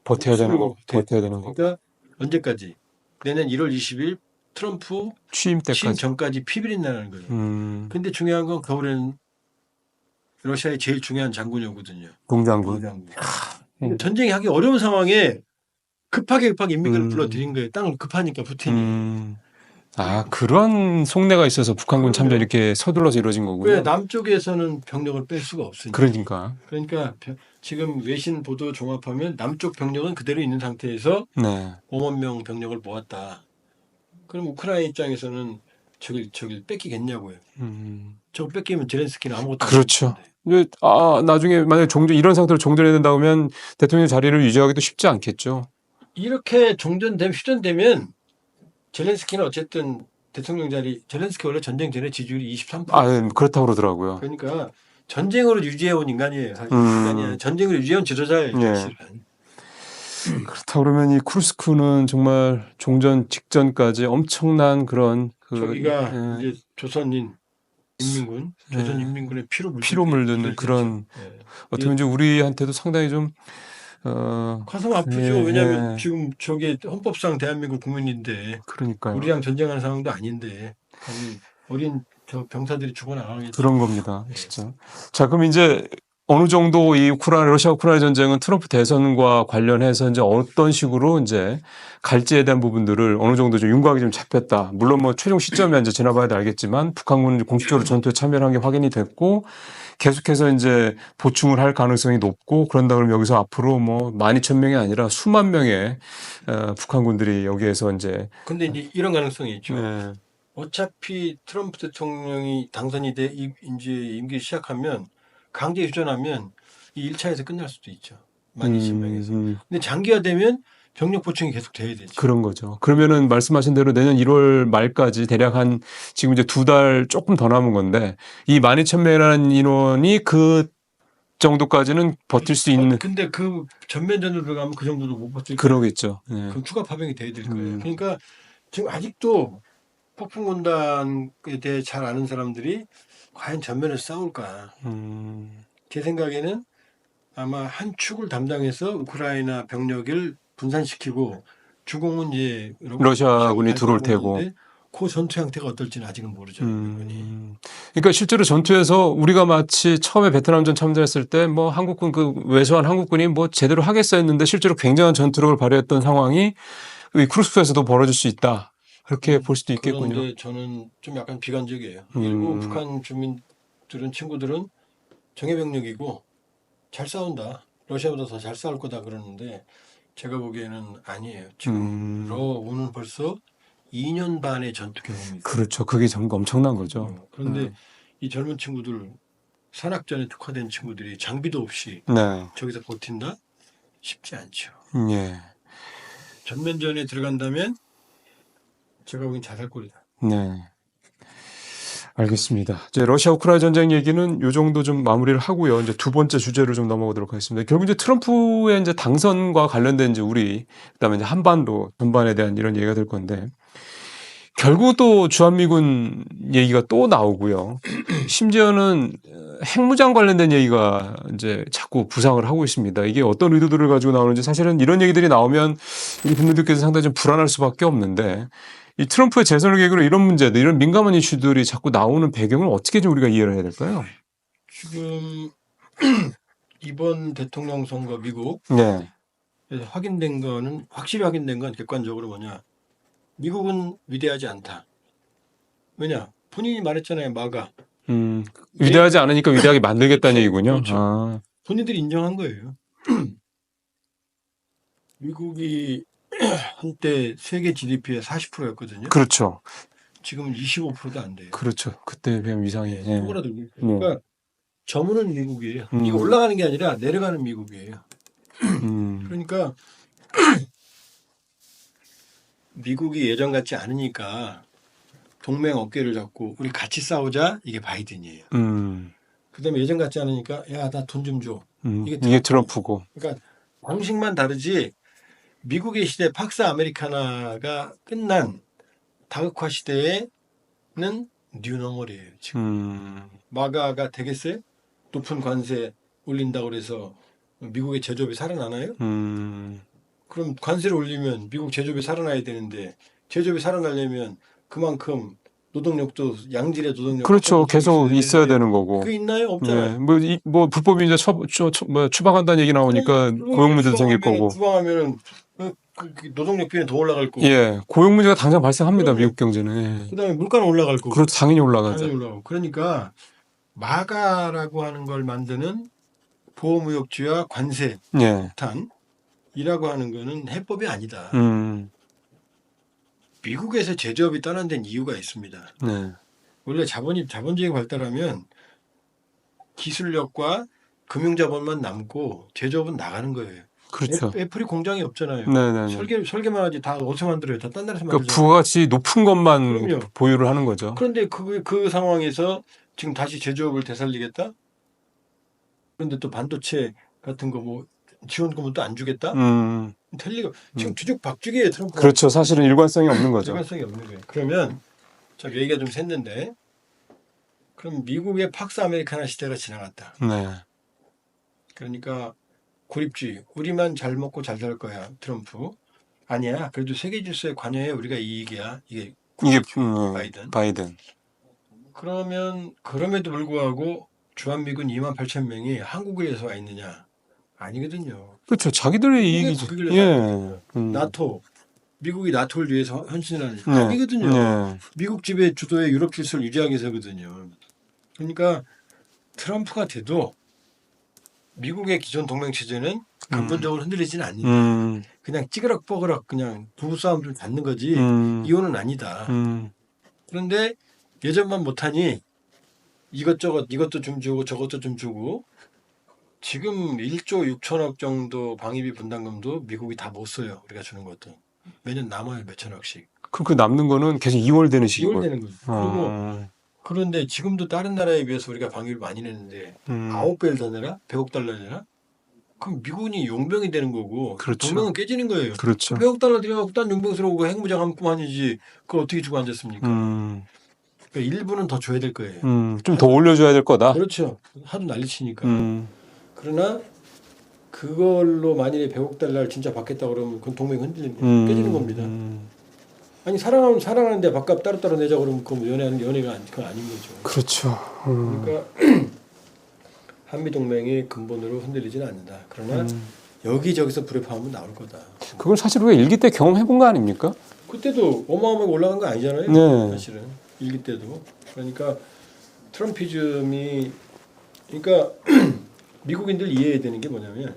버텨야 되는 거. 그러니까 언제까지? 내년 1월 20일 트럼프 취임 전까지 피비린 나라는 거예요. 근데 중요한 건 겨울에는 러시아의 제일 중요한 장군이었거든요. 동장군. 전쟁이 하기 어려운 상황에 급하게 인민군을 불러들인 거예요. 땅을 급하니까 푸틴이. 그런 속내가 있어서 북한군 참전 이렇게 서둘러서 이루어진 거군요. 왜 남쪽에서는 병력을 뺄 수가 없으니까. 그러니까 지금 외신 보도 종합하면 남쪽 병력은 그대로 있는 상태에서 5만 명 병력을 모았다. 그럼 우크라이나 입장에서는 저길 뺏기겠냐고요. 저거 뺏기면 젤렌스키는 아무것도 그렇죠. 나중에 만약에 이런 상태로 종전해야 된다 면 대통령 자리를 유지하기도 쉽지 않겠죠. 이렇게 휴전되면 젤렌스키는 어쨌든 대통령 자리, 젤렌스키 원래 전쟁 전에 지지율이 23%. 그렇다고 그러더라고요. 그러니까 전쟁으로 유지해온 인간이에요. 전쟁으로 유지해온 지도자예요. 그렇다고 그러면 이 쿠르스크는 정말 종전 직전까지 엄청난 그런 저기가 이제 조선 인민군의 피로 물드는 그런 어떻게 보면 우리한테도 상당히 좀 가슴 아프죠. 왜냐하면 지금 저게 헌법상 대한민국 국민인데 그러니까요. 우리랑 전쟁하는 상황도 아닌데 어린 병사들이 죽어나가겠죠. 그런 겁니다. 진짜. 자, 그럼 이제 어느 정도 이 러시아 우크라이나 전쟁은 트럼프 대선과 관련해서 이제 어떤 식으로 이제 갈지에 대한 부분들을 어느 정도 좀 윤곽이 좀 잡혔다. 물론 뭐 최종 시점에 이제 지나봐야 알겠지만 북한군은 공식적으로 전투에 참여한 게 확인이 됐고 계속해서 이제 보충을 할 가능성이 높고 그런다 그러면 여기서 앞으로 뭐 12,000명이 아니라 수만 명의 북한군들이 여기에서 이제 근데 이제 이런 가능성이 있죠. 네. 어차피 트럼프 대통령이 당선이 돼 이제 임기 시작하면 강제 휴전하면 이 1차에서 끝날 수도 있죠. 12,000명에서. 근데 장기화되면 병력 보충이 계속 돼야 되죠. 그런 거죠. 그러면은 말씀하신 대로 내년 1월 말까지 대략 한 지금 이제 2달 조금 더 남은 건데 이 12,000명이라는 인원이 그 정도까지는 버틸 수 있는 근데 그 전면전으로 들어가면 그 정도도 못 버틸 거예요. 그러겠죠. 네. 그럼 추가 파병이 돼야 될 거예요. 그러니까 지금 아직도 폭풍군단에 대해 잘 아는 사람들이 과연 전면에서 싸울까? 제 생각에는 아마 한 축을 담당해서 우크라이나 병력을 분산시키고 주공은 이제 러시아군이 들어올 테고. 그 전투 형태가 어떨지는 아직은 모르죠. 그러니까 실제로 전투에서 우리가 마치 처음에 베트남전 참전했을 때 뭐 한국군 그 왜소한 한국군이 뭐 제대로 하겠어 했는데 실제로 굉장한 전투력을 발휘했던 상황이 이 크루스크에서도 벌어질 수 있다. 그렇게 볼 수도 있겠군요. 그런데 저는 좀 약간 비관적이에요. 일부 북한 주민들은 친구들은 정예병력이고 잘 싸운다. 러시아보다 더 잘 싸울 거다 그러는데 제가 보기에는 아니에요. 지금 러우는 벌써 2년 반의 전투 경험이 있어요. 그렇죠. 그게 정말 엄청난 거죠. 그런데 이 젊은 친구들 산악전에 특화된 친구들이 장비도 없이 네. 저기서 버틴다? 쉽지 않죠. 예. 전면전에 들어간다면 제가 보기엔 자살골이다. 네. 알겠습니다. 이제 러시아 우크라이나 전쟁 얘기는 요 정도 좀 마무리를 하고요. 이제 두 번째 주제로 좀 넘어가도록 하겠습니다. 결국 이제 트럼프의 이제 당선과 관련된 이제 그다음에 이제 한반도 전반에 대한 이런 얘기가 될 건데 결국 또 주한미군 얘기가 또 나오고요. 심지어는 핵무장 관련된 얘기가 이제 자꾸 부상을 하고 있습니다. 이게 어떤 의도들을 가지고 나오는지 사실은 이런 얘기들이 나오면 우리 국민들께서 상당히 좀 불안할 수밖에 없는데 이 트럼프의 재선을 계기로 이런 문제들, 이런 민감한 이슈들이 자꾸 나오는 배경을 어떻게 좀 우리가 이해를 해야 될까요? 지금 이번 대통령 선거 미국 네. 확인된 거는 확실히 확인된 건 객관적으로 뭐냐? 미국은 위대하지 않다. 왜냐? 본인이 말했잖아요. 마가. 위대하지 않으니까 위대하게 만들겠다는 그렇죠. 얘기군요. 그렇죠. 아. 본인들이 인정한 거예요. 미국이 한때 세계 GDP의 40%였거든요. 그렇죠. 지금은 25%도 안 돼요. 그렇죠. 그때에 비하면 위상이. 네, 쪼그라들고 있어요. 그러니까 저무는 미국이에요. 이게 올라가는 게 아니라 내려가는 미국이에요. 그러니까 미국이 예전 같지 않으니까 동맹 어깨를 잡고 우리 같이 싸우자 이게 바이든이에요. 그다음에 예전 같지 않으니까 야 나 돈 좀 줘. 이게 트럼프고. 그러니까 방식만 다르지 미국의 시대 팍스 아메리카나가 끝난 다극화 시대에는 뉴노멀이에요. 지금 마가가 되겠어요? 높은 관세 올린다고 그래서 미국의 제조업이 살아나나요? 그럼 관세를 올리면 미국 제조업이 살아나야 되는데 제조업이 살아나려면 그만큼 노동력도 양질의 노동력 그렇죠. 계속 있어야 되는 거고. 그게 있나요? 없잖아요. 네. 뭐 불법이 이제 추방한다는 얘기 나오니까 고용 문제도 생길 거고. 추방하면은 노동력비는 더 올라갈 거고. 예, 고용 문제가 당장 발생합니다. 미국 경제는. 그다음에 물가는 올라갈 거고. 그렇죠. 당연히 올라가죠. 당연히 올라가고. 그러니까 마가라고 하는 걸 만드는 보호무역주의와 관세 폭탄이라고 하는 거는 해법이 아니다. 미국에서 제조업이 떠난 데는 이유가 있습니다. 네. 원래 자본주의가 발달하면 기술력과 금융자본만 남고 제조업은 나가는 거예요. 그렇죠. 애플이 공장이 없잖아요. 네네네. 설계만 하지 다 어디서 만들어요? 다 딴 나라에서 만들어요. 그러니까 부가가치 높은 것만 그럼요. 보유를 하는 거죠. 그런데 그 상황에서 지금 다시 제조업을 되살리겠다? 그런데 또 반도체 같은 거 뭐 지원금은 또 안 주겠다? 텔리가 지금 뒤죽박죽이에요. 트럼프가. 그렇죠. 사실은 일관성이 없는 거죠. 일관성이 없는 거예요. 그러면 자 얘기가 좀 샜는데 그럼 미국의 팍스 아메리카나 시대가 지나갔다. 네. 그러니까 고립주의. 우리만 잘 먹고 잘 살 거야. 트럼프. 아니야. 그래도 세계 질서에 관여해 우리가 이익이야. 이게 바이든. 그러면 그럼에도 불구하고 주한미군 28,000명이 한국에서 와 있느냐? 아니거든요. 그렇죠. 자기들의 이익이지. 나토. 미국이 나토를 위해서 헌신을 하는 아니거든요. 미국 지배 주도의 유럽 질서를 유지하기 위해서거든요. 그러니까 트럼프가 돼도 미국의 기존 동맹 체제는 근본적으로 흔들리지는 않는다. 음, 그냥 찌그럭뻐그럭 그냥 부부싸움 좀 갖는 거지 이혼은 아니다. 그런데 예전만 못하니 이것저것 이것도 좀 주고 저것도 좀 주고 지금 1조 6천억 정도 방위비 분담금도 미국이 다 못 써요. 우리가 주는 것도. 매년 남아요. 몇 천억씩. 그 남는 거는 계속 이월되는 식인 거예요. 이월되는 거죠. 그리고 그런데 지금도 다른 나라에 비해서 우리가 방위를 많이 내는데 9배를 더 내라? 100억 달러 내라? 그럼 미군이 용병이 되는 거고 그렇죠. 동맹은 깨지는 거예요. 그렇죠. 100억 달러 들여서 극단 용병스러우고 핵무장 한뿐만이지 그걸 어떻게 주고 앉았습니까? 그러니까 일부는 더 줘야 될 거예요. 좀 더 올려줘야 될 거다. 그렇죠. 하도 난리치니까. 그러나 그걸로 만일에 100억 달러를 진짜 받겠다 그러면 그건 동맹이 흔들리는 거예요. 깨지는 겁니다. 아니 사랑하면 사랑하는데 밥값 따로따로 내자 그러면 그건 연애가 그건 아닌 거죠. 그렇죠. 그러니까 한미 동맹이 근본으로 흔들리지는 않는다. 그러나 여기저기서 불의 파음은 나올 거다. 그걸 사실 우리가 일기 때 경험해 본 거 아닙니까? 그때도 어마어마하게 올라간 거 아니잖아요. 네. 사실은 일기 때도. 그러니까 트럼피즘이 그러니까 미국인들 이해해야 되는 게 뭐냐면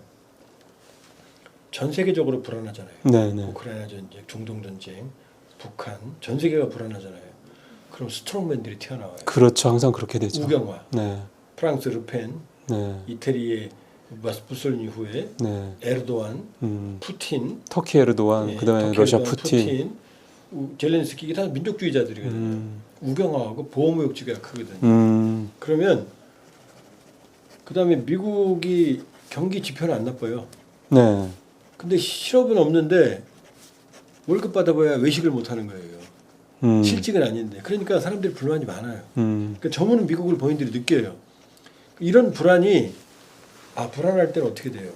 전 세계적으로 불안하잖아요. 네네. 우크라이나 전쟁, 중동 전쟁, 북한 전 세계가 불안하잖아요. 그럼 스트롱맨들이 튀어나와요. 그렇죠. 항상 그렇게 되죠. 우경화, 네. 프랑스 르펜, 네. 이태리의 무솔리니 후에 네. 에르도안, 푸틴, 터키 에르도안, 예, 그다음에 터키 러시아 에르도안, 푸틴. 젤렌스키 이게 다 민족주의자들이거든요. 우경화하고 보호무역지가 크거든요. 그러면 그다음에 미국이 경기 지표는 안 나빠요. 네. 근데 실업은 없는데 월급 받아봐야 외식을 못 하는 거예요. 실직은 아닌데. 그러니까 사람들이 불만이 많아요. 그러니까 저문은 미국을 본인들이 느껴요. 이런 불안이 불안할 때는 어떻게 돼요?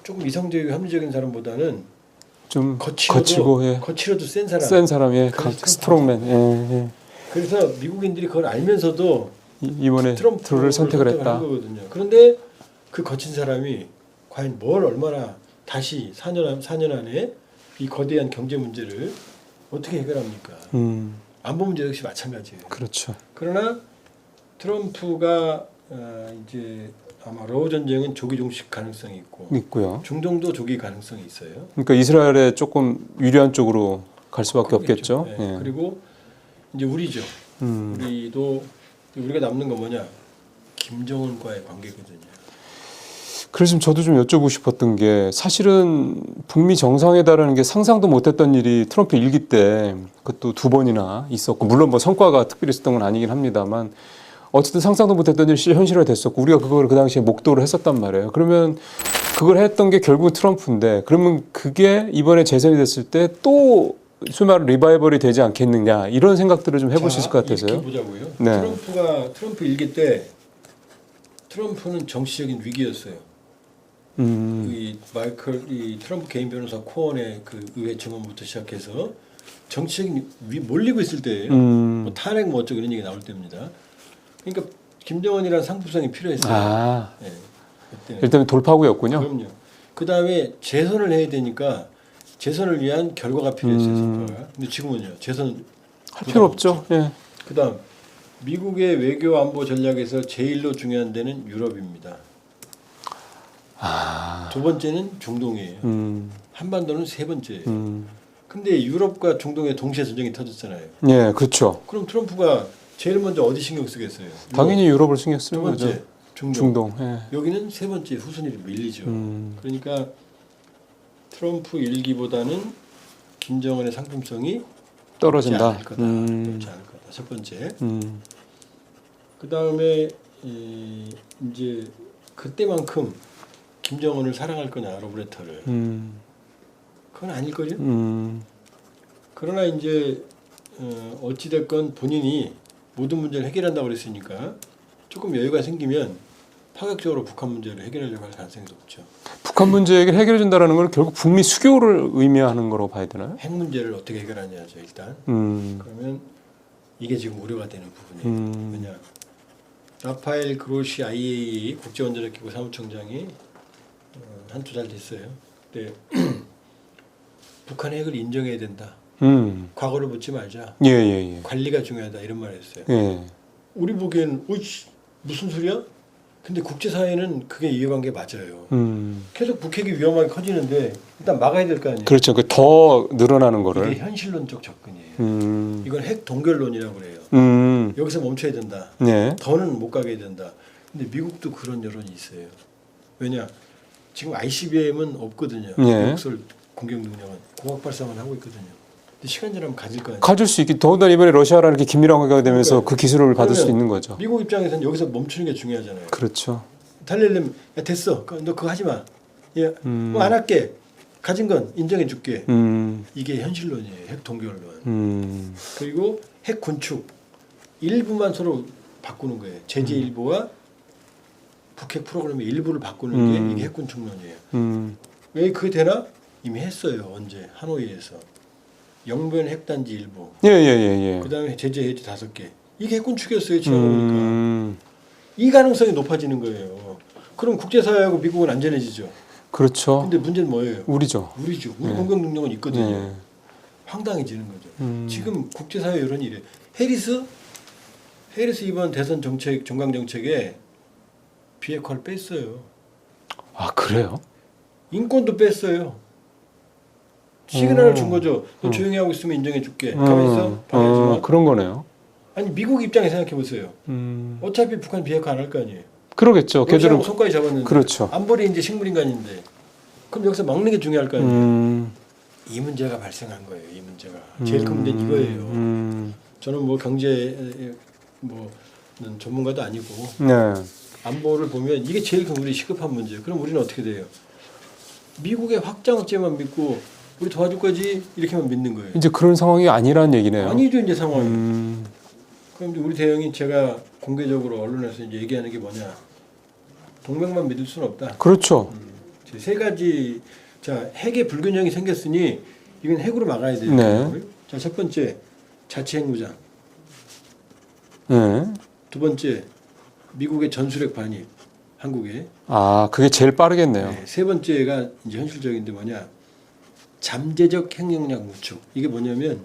조금 이성적이고 합리적인 사람보다는 좀 거칠고 예. 거칠어도 센 사람. 센 사람의 그래서 스트롱맨. 예. 그래서 미국인들이 그걸 알면서도 이번에 트럼프를 선택을 했다. 한 거거든요. 그런데 그 거친 사람이 과연 뭘 얼마나 다시 4년 안에 이 거대한 경제 문제를 어떻게 해결합니까? 안보 문제 역시 마찬가지예요. 그렇죠. 그러나 트럼프가 이제 아마 러우 전쟁은 조기 종식 가능성이 있고요. 중동도 조기 가능성이 있어요. 그러니까 이스라엘에 조금 유리한 쪽으로 갈 수밖에 없겠죠. 네. 예. 그리고 이제 우리죠. 우리도 우리가 남는 건 뭐냐? 김정은과의 관계거든요. 그래서 지금 저도 좀 여쭤보고 싶었던 게 사실은 북미 정상회담이라는 게 상상도 못했던 일이 트럼프 일기 때 그것도 2번이나 있었고 물론 뭐 성과가 특별히 있었던 건 아니긴 합니다만 어쨌든 상상도 못했던 일이 현실화 됐었고 우리가 그걸 그 당시에 목도를 했었단 말이에요. 그러면 그걸 했던 게 결국 트럼프인데 그러면 그게 이번에 재선이 됐을 때 또 소위 말하는 리바이벌이 되지 않겠느냐 이런 생각들을 좀 해볼 수 있을 것 같아서요. 이렇게 보자고요. 네. 트럼프 일기 때 트럼프는 정치적인 위기였어요. 이 트럼프 개인 변호사 코언의 그 의회 증언부터 시작해서 정치적인 몰리고 있을 때예요. 뭐 탄핵 뭐 어쩌고 이런 얘기 나올 때입니다. 그러니까 김정은이라는 상품성이 필요했어요. 네, 그때는. 일단 돌파구였군요. 그럼요. 그 다음에 재선을 해야 되니까 재선을 위한 결과가 필요했어요. 성과가. 근데 지금은요. 재선 할 필요 없죠. 예. 그 다음 미국의 외교 안보 전략에서 제일로 중요한 데는 유럽입니다. 두 번째는 중동이에요. 한반도는 세 번째예요. 근데 유럽과 중동에 동시에 전쟁이 터졌잖아요. 예, 그렇죠. 그럼 트럼프가 제일 먼저 어디 신경 쓰겠어요? 당연히 유럽을 신경 쓰는 두 번째 거죠. 중동. 예. 여기는 세 번째 후순위로 밀리죠. 그러니까 트럼프 일기보다는 김정은의 상품성이 떨어진다. 높지 않을 거다. 높지 않을 거다. 첫 번째. 그 다음에 이제 그때만큼 김정은을 사랑할 거냐 로브레터를. 그건 아닐걸요. 그러나 이제 어찌됐건 본인이 모든 문제를 해결한다고 그랬으니까 조금 여유가 생기면 파격적으로 북한 문제를 해결하려고 할 가능성이 높죠. 북한 문제 얘기를 해결해 준다는 건 결국 북미 수교를 의미하는 거로 봐야 되나요? 핵 문제를 어떻게 해결하냐죠 일단. 그러면 이게 지금 우려가 되는 부분이에요. 왜냐 라파엘 그로시 IAEA 국제원자력기구 사무총장이 한두 달 됐어요. 근데 북한 핵을 인정해야 된다. 과거를 묻지 말자. 예. 관리가 중요하다 이런 말을 했어요. 예. 우리 보기엔 무슨 소리야? 근데 국제사회는 그게 이해관계 맞아요. 계속 북핵이 위험하게 커지는데 일단 막아야 될 거 아니에요. 그렇죠. 그 더 늘어나는 거를. 이게 현실론적 접근이에요. 음. 이건 핵 동결론이라고 그래요. 여기서 멈춰야 된다. 예. 더는 못 가게 된다. 근데 미국도 그런 여론이 있어요. 왜냐? 지금 ICBM은 없거든요. 예. 미국설 공격 능력은 공학 발사만 하고 있거든요. 근데 시간 지나면 가질 거 아니에요. 가질 수 있기 더군다나 이번에 러시아랑 이렇게 긴밀한 관계가 되면서 그러니까요. 그 기술을 받을 수 그러면 있는 거죠. 미국 입장에서는 여기서 멈추는 게 중요하잖아요. 그렇죠. 달리려면 야, 됐어. 너 그거 하지 마. 야, 뭐 안 할게. 가진 건 인정해 줄게. 이게 현실론이에요. 핵 동결론. 그리고 핵 군축 일부만 서로 바꾸는 거예요. 제재 일부와 북핵 프로그램의 일부를 바꾸는 게 이게 핵 군축론이에요. 왜 그게 되나? 이미 했어요. 언제 하노이에서 영변 핵단지 일부. 예. 그다음에 제재 해지 5개. 이게 핵 군축이었어요. 지나보니까 이 가능성이 높아지는 거예요. 그럼 국제사회하고 미국은 안전해지죠. 그렇죠. 근데 문제는 뭐예요? 우리죠. 우리죠. 우리 예. 공격 능력은 있거든요. 예. 황당해지는 거죠. 지금 국제사회 여론이 이래. 해리스 이번 대선 정책 정강 정책에 비핵화를 뺐어요. 아 그래요? 인권도 뺐어요. 시그널을 준 거죠. 너 조용히 하고 있으면 인정해 줄게. 가만히 있어. 방해하지 마. 그런 거네요. 아니 미국 입장에 생각해 보세요. 어차피 북한 비핵화 안 할 거 아니에요. 그러겠죠. 러시아하고 걔들은 손까지 잡았는데. 그렇죠. 안보리 이제 식물인간인데. 그럼 여기서 막는 게 중요할 거 아니에요. 이 문제가 발생한 거예요. 이 문제가 제일 큰 문제는 이거예요. 저는 뭐 경제 뭐는 전문가도 아니고 네. 안보를 보면 이게 제일 큰 우리 시급한 문제예요. 그럼 우리는 어떻게 돼요? 미국의 확장죄만 믿고 우리 도와줄 거지 이렇게만 믿는 거예요. 이제 그런 상황이 아니라는 얘기네요. 아니죠 이제 상황이. 그럼 이제 우리 대응이 제가 공개적으로 언론에서 이제 얘기하는 게 뭐냐? 동맹만 믿을 수는 없다. 그렇죠. 세 가지. 자, 핵의 불균형이 생겼으니 이건 핵으로 막아야 돼요. 네. 자, 첫 번째 자체 핵무장. 네. 두 번째 미국의 전술핵 반입 한국에. 아 그게 제일 빠르겠네요. 네, 세 번째가 이제 현실적인데 뭐냐? 잠재적 핵력량 구축. 이게 뭐냐면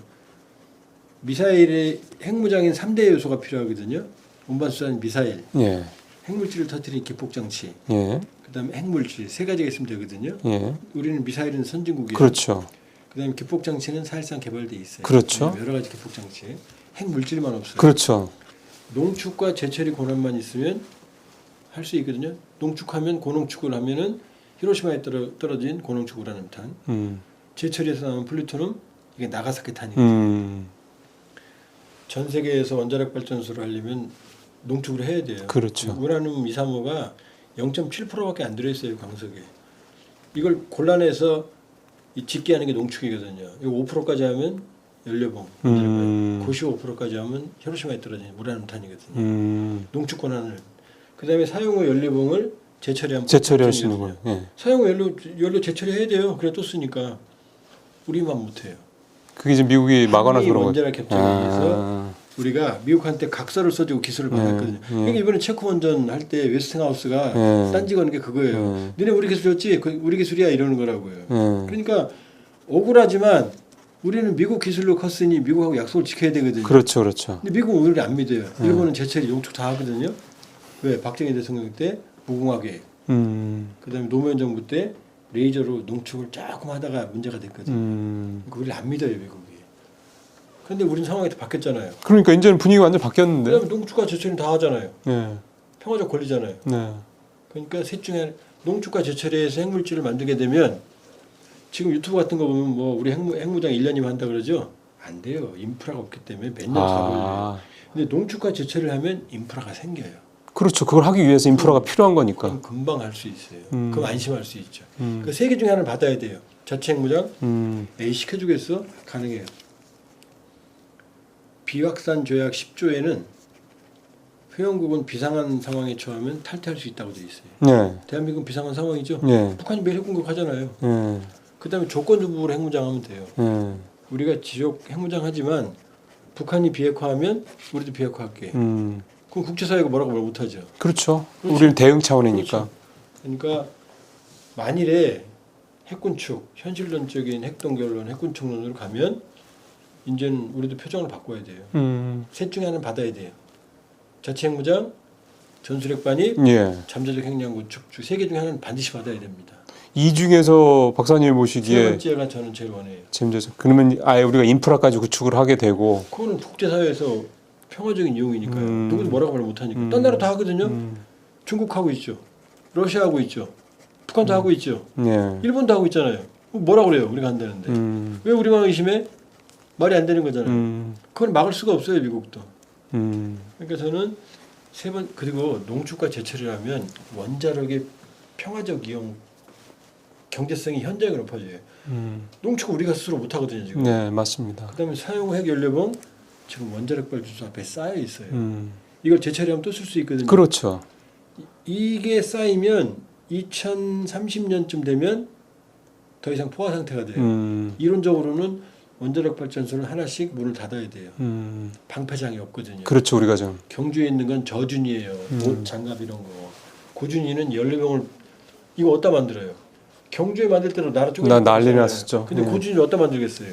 미사일의 핵무장인 3대 요소가 필요하거든요. 운반수단 미사일, 예. 핵물질을 터뜨리는 기폭장치, 예. 그다음에 핵물질 세 가지가 있으면 되거든요. 예. 우리는 미사일은 선진국이에요. 그렇죠. 그다음에 기폭장치는 사실상 개발돼 있어요. 그렇죠. 여러 가지 기폭장치, 핵물질만 없어요. 그렇죠. 농축과 재처리 권한만 있으면 할 수 있거든요. 농축하면 고농축을 하면은 히로시마에 떨어진 고농축 우라늄탄, 재처리에서 나온 플루토늄 이게 나가사키 탄이거든요. 전 세계에서 원자력 발전소를 하려면 농축을 해야 돼요. 그렇죠. 우라늄 235가 0.7%밖에 안 들어있어요 광석에. 이걸 골라내서 짓게 하는 게 농축이거든요. 이거 5%까지 하면 연료봉, 95%까지 하면 히로시마에 떨어진 우라늄탄이거든요. 농축 권한을. 그다음에 사용 후 연료봉을 재처리하면 재처리할 수 있는 거예요. 예. 사용 후 연료 재처리해야 돼요. 그래 또 쓰니까 우리만 못해요. 그게 지금 미국이 막아놔서 그런 거예요. 원자력 협정에 의해서 우리가 미국한테 각서를 써주고 기술을 받았거든요. 그러니까 이번에 체코 원전 할 때 웨스팅하우스가 딴지 거는 게 그거예요. 너네 우리 기술 줬지? 우리 기술이야 이러는 거라고요. 그러니까 억울하지만 우리는 미국 기술로 컸으니 미국하고 약속을 지켜야 되거든요. 그렇죠, 그렇죠. 근데 미국은 우리를 안 믿어요. 일본은 재처리 용축 다 하거든요. 왜? 박정희 대통령 때 무궁화계, 그다음에 노무현 정부 때 레이저로 농축을 조금 하다가 문제가 됐거든요. 그러니까 우리를 안 믿어요 미국이. 그런데 우리는 상황이 다 바뀌었잖아요. 그러니까 이제는 분위기가 완전 바뀌었는데. 그다음에 농축과 재처리는 다 하잖아요. 네. 평화적 권리잖아요. 네. 그러니까 셋 중에 농축과 재처리해서 핵물질을 만들게 되면 지금 유튜브 같은 거 보면 뭐 우리 핵무장 1년이면 한다 그러죠. 안 돼요. 인프라가 없기 때문에 몇 년 다 걸려요. 근데 농축과 재처리를 하면 인프라가 생겨요. 그렇죠. 그걸 하기 위해서 인프라가 필요한 거니까. 그럼 금방 할 수 있어요. 그럼 안심할 수 있죠. 그 세 개 중에 하나를 받아야 돼요. 자체 핵무장. 에이 시켜주겠어? 가능해요. 비확산 조약 10조에는 회원국은 비상한 상황에 처하면 탈퇴할 수 있다고 되어 있어요. 네. 대한민국은 비상한 상황이죠. 네. 북한이 매일 핵공격하잖아요. 네. 그다음에 조건부로 핵무장하면 돼요. 네. 우리가 지속 핵무장하지만 북한이 비핵화하면 우리도 비핵화할게. 그럼 국제사회가 뭐라고 말 못하죠. 그렇죠. 우리는 대응 차원이니까. 그렇죠. 그러니까 만일에 핵군축, 현실론적인 핵동결론, 핵군축론으로 가면 이제는 우리도 표정을 바꿔야 돼요. 셋 중에 하나는 받아야 돼요. 자체 핵무장, 전술핵 반입, 예. 잠재적 핵량 구축 세 개 중에 하나는 반드시 받아야 됩니다. 이 중에서 박사님이 세 보시기에 번째가 저는 제일 원해요. 잠재적. 그러면 아예 우리가 인프라까지 구축을 하게 되고. 그거는 국제사회에서 평화적인 이용이니까요. 누구도 뭐라고 말 못하니까. 음. 딴 나라 다 하거든요. 중국 하고 있죠. 러시아 하고 있죠. 북한도 하고 있죠. 예. 일본도 하고 있잖아요. 뭐라고 그래요? 우리가 한다는데. 왜 우리만 의심해? 말이 안 되는 거잖아요. 그건 막을 수가 없어요, 미국도. 그러니까 저는 그리고 농축과 제철을 하면 원자력의 평화적 이용 경제성이 현저하게 높아져요. 농축은 우리가 스스로 못 하거든요, 지금. 네, 맞습니다. 그다음에 사용 핵 연료봉 지금 원자력 발전소 앞에 쌓여 있어요. 이걸 재처리하면 또 쓸 수 있거든요. 그렇죠. 이게 쌓이면 2030년쯤 되면 더 이상 포화 상태가 돼요. 이론적으로는 원자력 발전소는 하나씩 문을 닫아야 돼요. 방패장이 없거든요. 그렇죠, 우리가 좀. 경주에 있는 건 저준이에요. 옷, 장갑 이런 거. 고준이는 연료병을 이거 어디다 만들어요? 경주에 만들 때로 나라 쪽에 난리 났었죠. 근데 네. 고준이를 어디다 만들겠어요?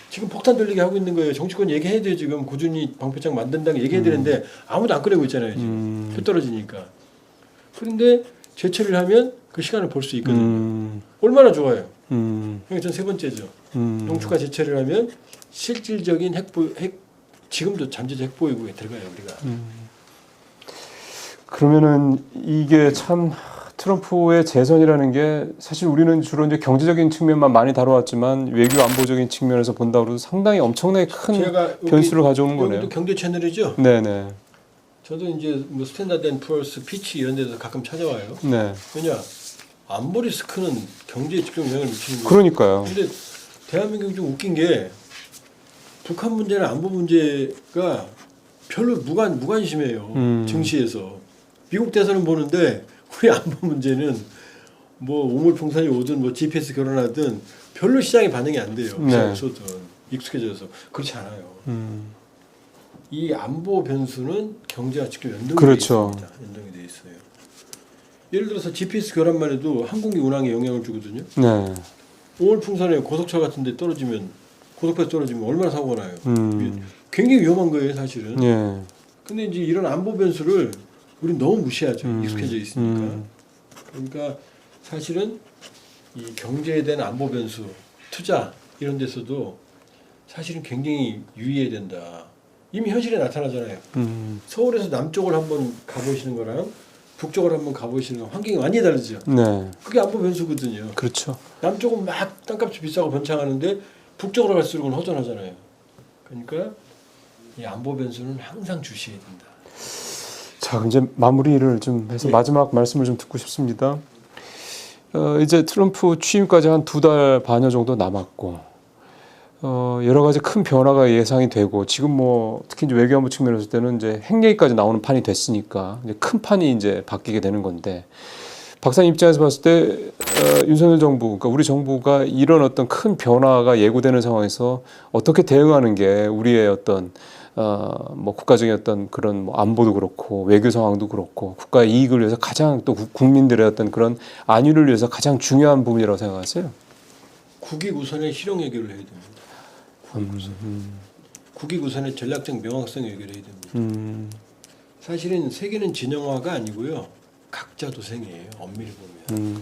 지금 폭탄 돌리게 하고 있는 거예요. 정치권 얘기해야 돼요. 지금 고준이 방패장 만든다는 거 얘기해야 되는데 아무도 안 꺼내고 있잖아요. 지금 표 떨어지니까. 그런데 제철을 하면 그 시간을 볼 수 있거든요. 얼마나 좋아요. 그러니까 전 세 번째죠. 농축과 제철을 하면 실질적인 지금도 잠재적 핵보유국에 들어가요 우리가. 그러면은 이게 참 트럼프의 재선이라는 게 사실 우리는 주로 이제 경제적인 측면만 많이 다뤄왔지만 외교 안보적인 측면에서 본다고 해도 상당히 엄청나게 큰 제가 변수를 가져오는 거네요. 여기도 경제 채널이죠. 네네. 저도 이제 뭐 스탠다드 앤 푸어스, 피치 이런 데서 가끔 찾아와요. 네. 왜냐 안보 리스크는 경제에 직접 영향을 미치는 거예요. 그러니까요. 근데 대한민국이 좀 웃긴 게 북한 문제나 안보 문제가 별로 무관심해요. 증시에서. 미국 대선은 보는데 우리 안보 문제는 뭐 우물풍선이 오든 뭐 GPS 결혼하든 별로 시장에 반응이 안 돼요. 네. 없어든 익숙해져서 그렇지 않아요. 이 안보 변수는 경제와 직접 연동이 그렇죠. 돼 있습니다. 연동이 돼 있어요. 예를 들어서 GPS 결함만 해도 항공기 운항에 영향을 주거든요. 네. 우물풍선에 고속철 같은데 떨어지면 고속버스 떨어지면 얼마나 사고가 나요. 굉장히 위험한 거예요, 사실은. 예. 근데 이제 이런 안보 변수를 우리는 너무 무시하죠. 익숙해져 있으니까. 그러니까 사실은 이 경제에 대한 안보 변수, 투자 이런 데서도 사실은 굉장히 유의해야 된다. 이미 현실에 나타나잖아요. 서울에서 남쪽을 한번 가보시는 거랑 북쪽을 한번 가보시는 거 환경이 완전히 다르죠. 네. 그게 안보 변수거든요. 그렇죠. 남쪽은 막 땅값이 비싸고 번창하는데 북쪽으로 갈수록은 허전하잖아요. 그러니까 이 안보 변수는 항상 주시해야 된다. 자, 이제 마무리를 좀 해서 예. 마지막 말씀을 좀 듣고 싶습니다. 이제 트럼프 취임까지 한 2달 반여 정도 남았고, 여러 가지 큰 변화가 예상이 되고, 지금 뭐 특히 이제 외교안보 측면에서 때는 이제 핵 얘기까지 나오는 판이 됐으니까 이제 큰 판이 이제 바뀌게 되는 건데, 박사님 입장에서 봤을 때 윤석열 정부, 그러니까 우리 정부가 이런 어떤 큰 변화가 예고되는 상황에서 어떻게 대응하는 게 우리의 어떤 뭐 국가적인 어떤 그런 뭐 안보도 그렇고 외교 상황도 그렇고 국가의 이익을 위해서 가장 또 국민들의 어떤 그런 안위를 위해서 가장 중요한 부분이라고 생각하세요? 국익 우선의 실용 해결을 해야 됩니다. 국익 우선의 전략적 명확성 해결을 해야 됩니다. 사실은 세계는 진영화가 아니고요. 각자 도생이에요. 엄밀히 보면.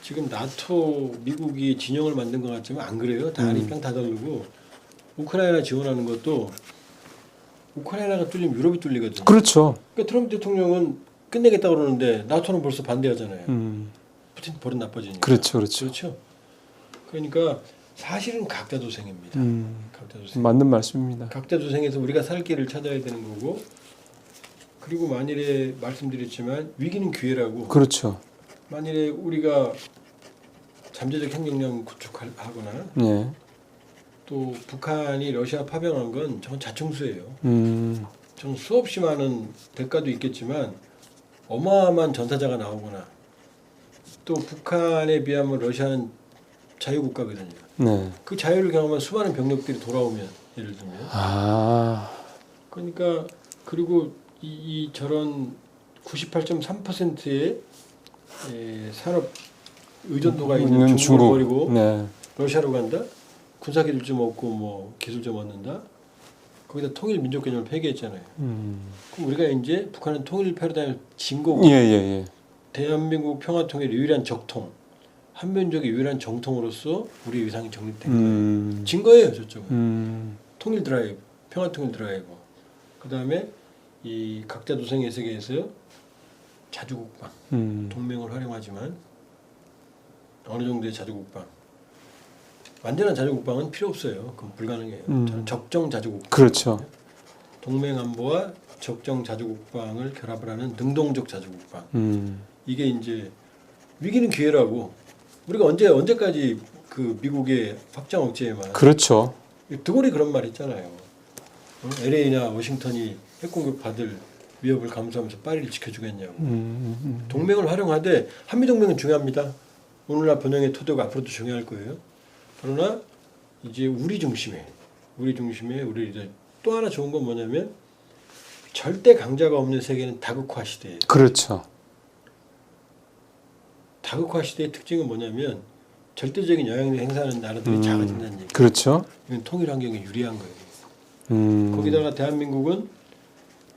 지금 나토 미국이 진영을 만든 것 같지만 안 그래요. 다 입장 다 다르고 우크라이나 지원하는 것도 우크라이나가 뚫리면 유럽이 뚫리거든요. 그렇죠. 그러니까 트럼프 대통령은 끝내겠다 그러는데 나토는 벌써 반대하잖아요. 푸틴 버릇 나빠지니까. 그렇죠, 그렇죠. 그렇죠. 그러니까 사실은 각자 도생입니다. 각자 도생. 맞는 말씀입니다. 각자 도생에서 우리가 살 길을 찾아야 되는 거고, 그리고 만일에 말씀드렸지만 위기는 기회라고. 그렇죠. 만일에 우리가 잠재적 핵력량 구축하거나 예. 또 북한이 러시아 파병한 건 저건 자충수예요. 저는 수없이 많은 대가도 있겠지만 어마어마한 전사자가 나오거나 또 북한에 비하면 러시아는 자유국가거든요. 네. 그 자유를 경험한 수많은 병력들이 돌아오면 예를 들면 그러니까 그리고 이 저런 98.3%의 산업 의존도가 있는 중국을 버리고 네. 러시아로 간다? 군사기술 좀 얻고 뭐 기술 좀 얻는다? 거기다 통일 민족 개념을 폐기했잖아요. 음. 그럼 우리가 이제 북한은 통일 패러다임을 진 거고 예, 예, 예. 대한민국 평화 통일의 유일한 적통, 한민족의 유일한 정통으로서 우리 위상이 정립된 거예요. 진 거예요, 저쪽은. 통일 드라이브, 평화 통일 드라이브. 그다음에 이 각자 도생의 세계에서 자주국방, 동맹을 활용하지만 어느 정도의 자주국방. 완전한 자주국방은 필요 없어요. 그건 불가능해요. 저는 적정 자주국방. 그렇죠. 동맹 안보와 적정 자주국방을 결합을 하는 능동적 자주국방. 이게 이제 위기는 기회라고. 우리가 언제까지 그 미국의 확장 억제에만. 그렇죠. 드골이 그런 말 했잖아요. LA나 워싱턴이 핵공격 받을 위협을 감수하면서 파리를 지켜주겠냐고. 동맹을 활용하되 한미동맹은 중요합니다. 오늘날 번영의 토대가 앞으로도 중요할 거예요. 그러나 이제 우리 중심에 우리 또 하나 좋은 건 뭐냐면 절대 강자가 없는 세계는 다극화 시대예요. 그렇죠. 다극화 시대의 특징은 뭐냐면 절대적인 영향력 행사하는 나라들이 작아진다는 얘기예요. 그렇죠. 이건 통일 환경에 유리한 거예요. 거기다가 대한민국은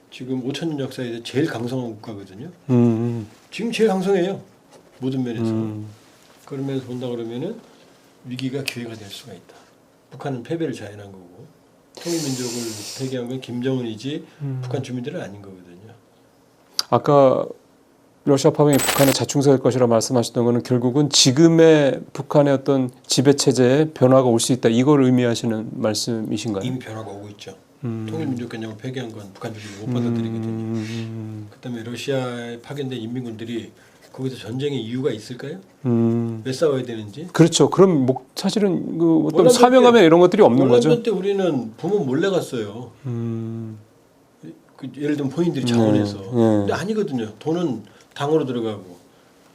지금 5,000년 역사에서 제일 강성한 국가거든요. 지금 제일 강성해요. 모든 면에서. 그러면서 본다 그러면은 위기가 기회가 될 수가 있다. 북한은 패배를 자연한 거고 통일민족을 폐기한 건 김정은이지 북한 주민들은 아닌 거거든요. 아까 러시아 파병이 북한의 자충수일 것이라 말씀하셨던 것은 결국은 지금의 북한의 어떤 지배 체제에 변화가 올 수 있다. 이걸 의미하시는 말씀이신가요? 이미 변화가 오고 있죠. 통일민족 개념을 폐기한 건 북한 주민이 못 받아들이거든요. 그다음에 러시아에 파견된 인민군들이 거기서 전쟁의 이유가 있을까요? 왜 싸워야 되는지? 그렇죠. 그럼 사실은 그 어떤 월남전 사명감에 이런 것들이 없는 거죠. 월남전 때 우리는 부모 몰래 갔어요. 예를 들면 본인들이 자원해서. 근데 아니거든요. 돈은 당으로 들어가고.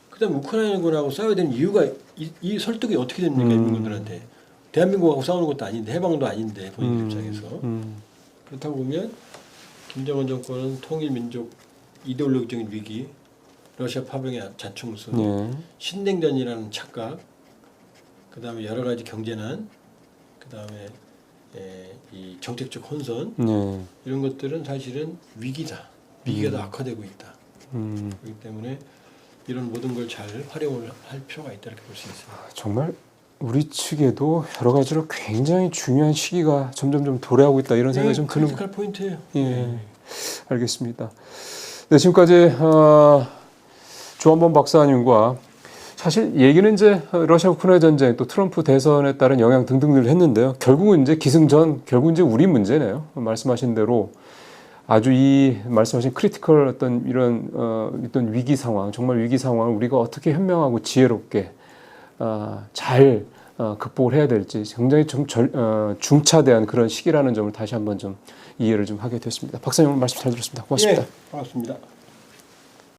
그다음에 우크라이나군하고 싸워야 되는 이유가 이 설득이 어떻게 됩니까? 인민군들한테. 대한민국하고 싸우는 것도 아닌데 해방도 아닌데 본인 입장에서. 그렇다고 보면 김정은 정권은 통일민족 이데올로기적인 위기, 러시아 파병의 자충수, 신냉전이라는 착각, 그 다음에 여러 가지 경제난, 그 다음에 이 정책적 혼선 이런 것들은 사실은 위기다. 위기가 더 악화되고 있다. 그렇기 때문에 이런 모든 걸 잘 활용을 할 필요가 있다 이렇게 볼 수 있습니다. 정말 우리 측에도 여러 가지로 굉장히 중요한 시기가 점점 도래하고 있다 이런 생각이 좀 드는. 크리티컬 포인트예요. 예, 알겠습니다. 네, 지금까지 조한범 박사님과 사실 얘기는 이제 러시아 우크라이나 전쟁 또 트럼프 대선에 따른 영향 등등을 했는데요. 결국은 이제 기승전, 결국 이제 우리 문제네요. 말씀하신 대로 아주 이 말씀하신 크리티컬 어떤 이런 어떤 위기 상황, 정말 위기 상황을 우리가 어떻게 현명하고 지혜롭게 잘 극복을 해야 될지 굉장히 좀 중차대한 그런 시기라는 점을 다시 한번 좀 이해를 좀 하게 됐습니다. 박사님 오늘 말씀 잘 들었습니다. 고맙습니다. 예, 반갑습니다.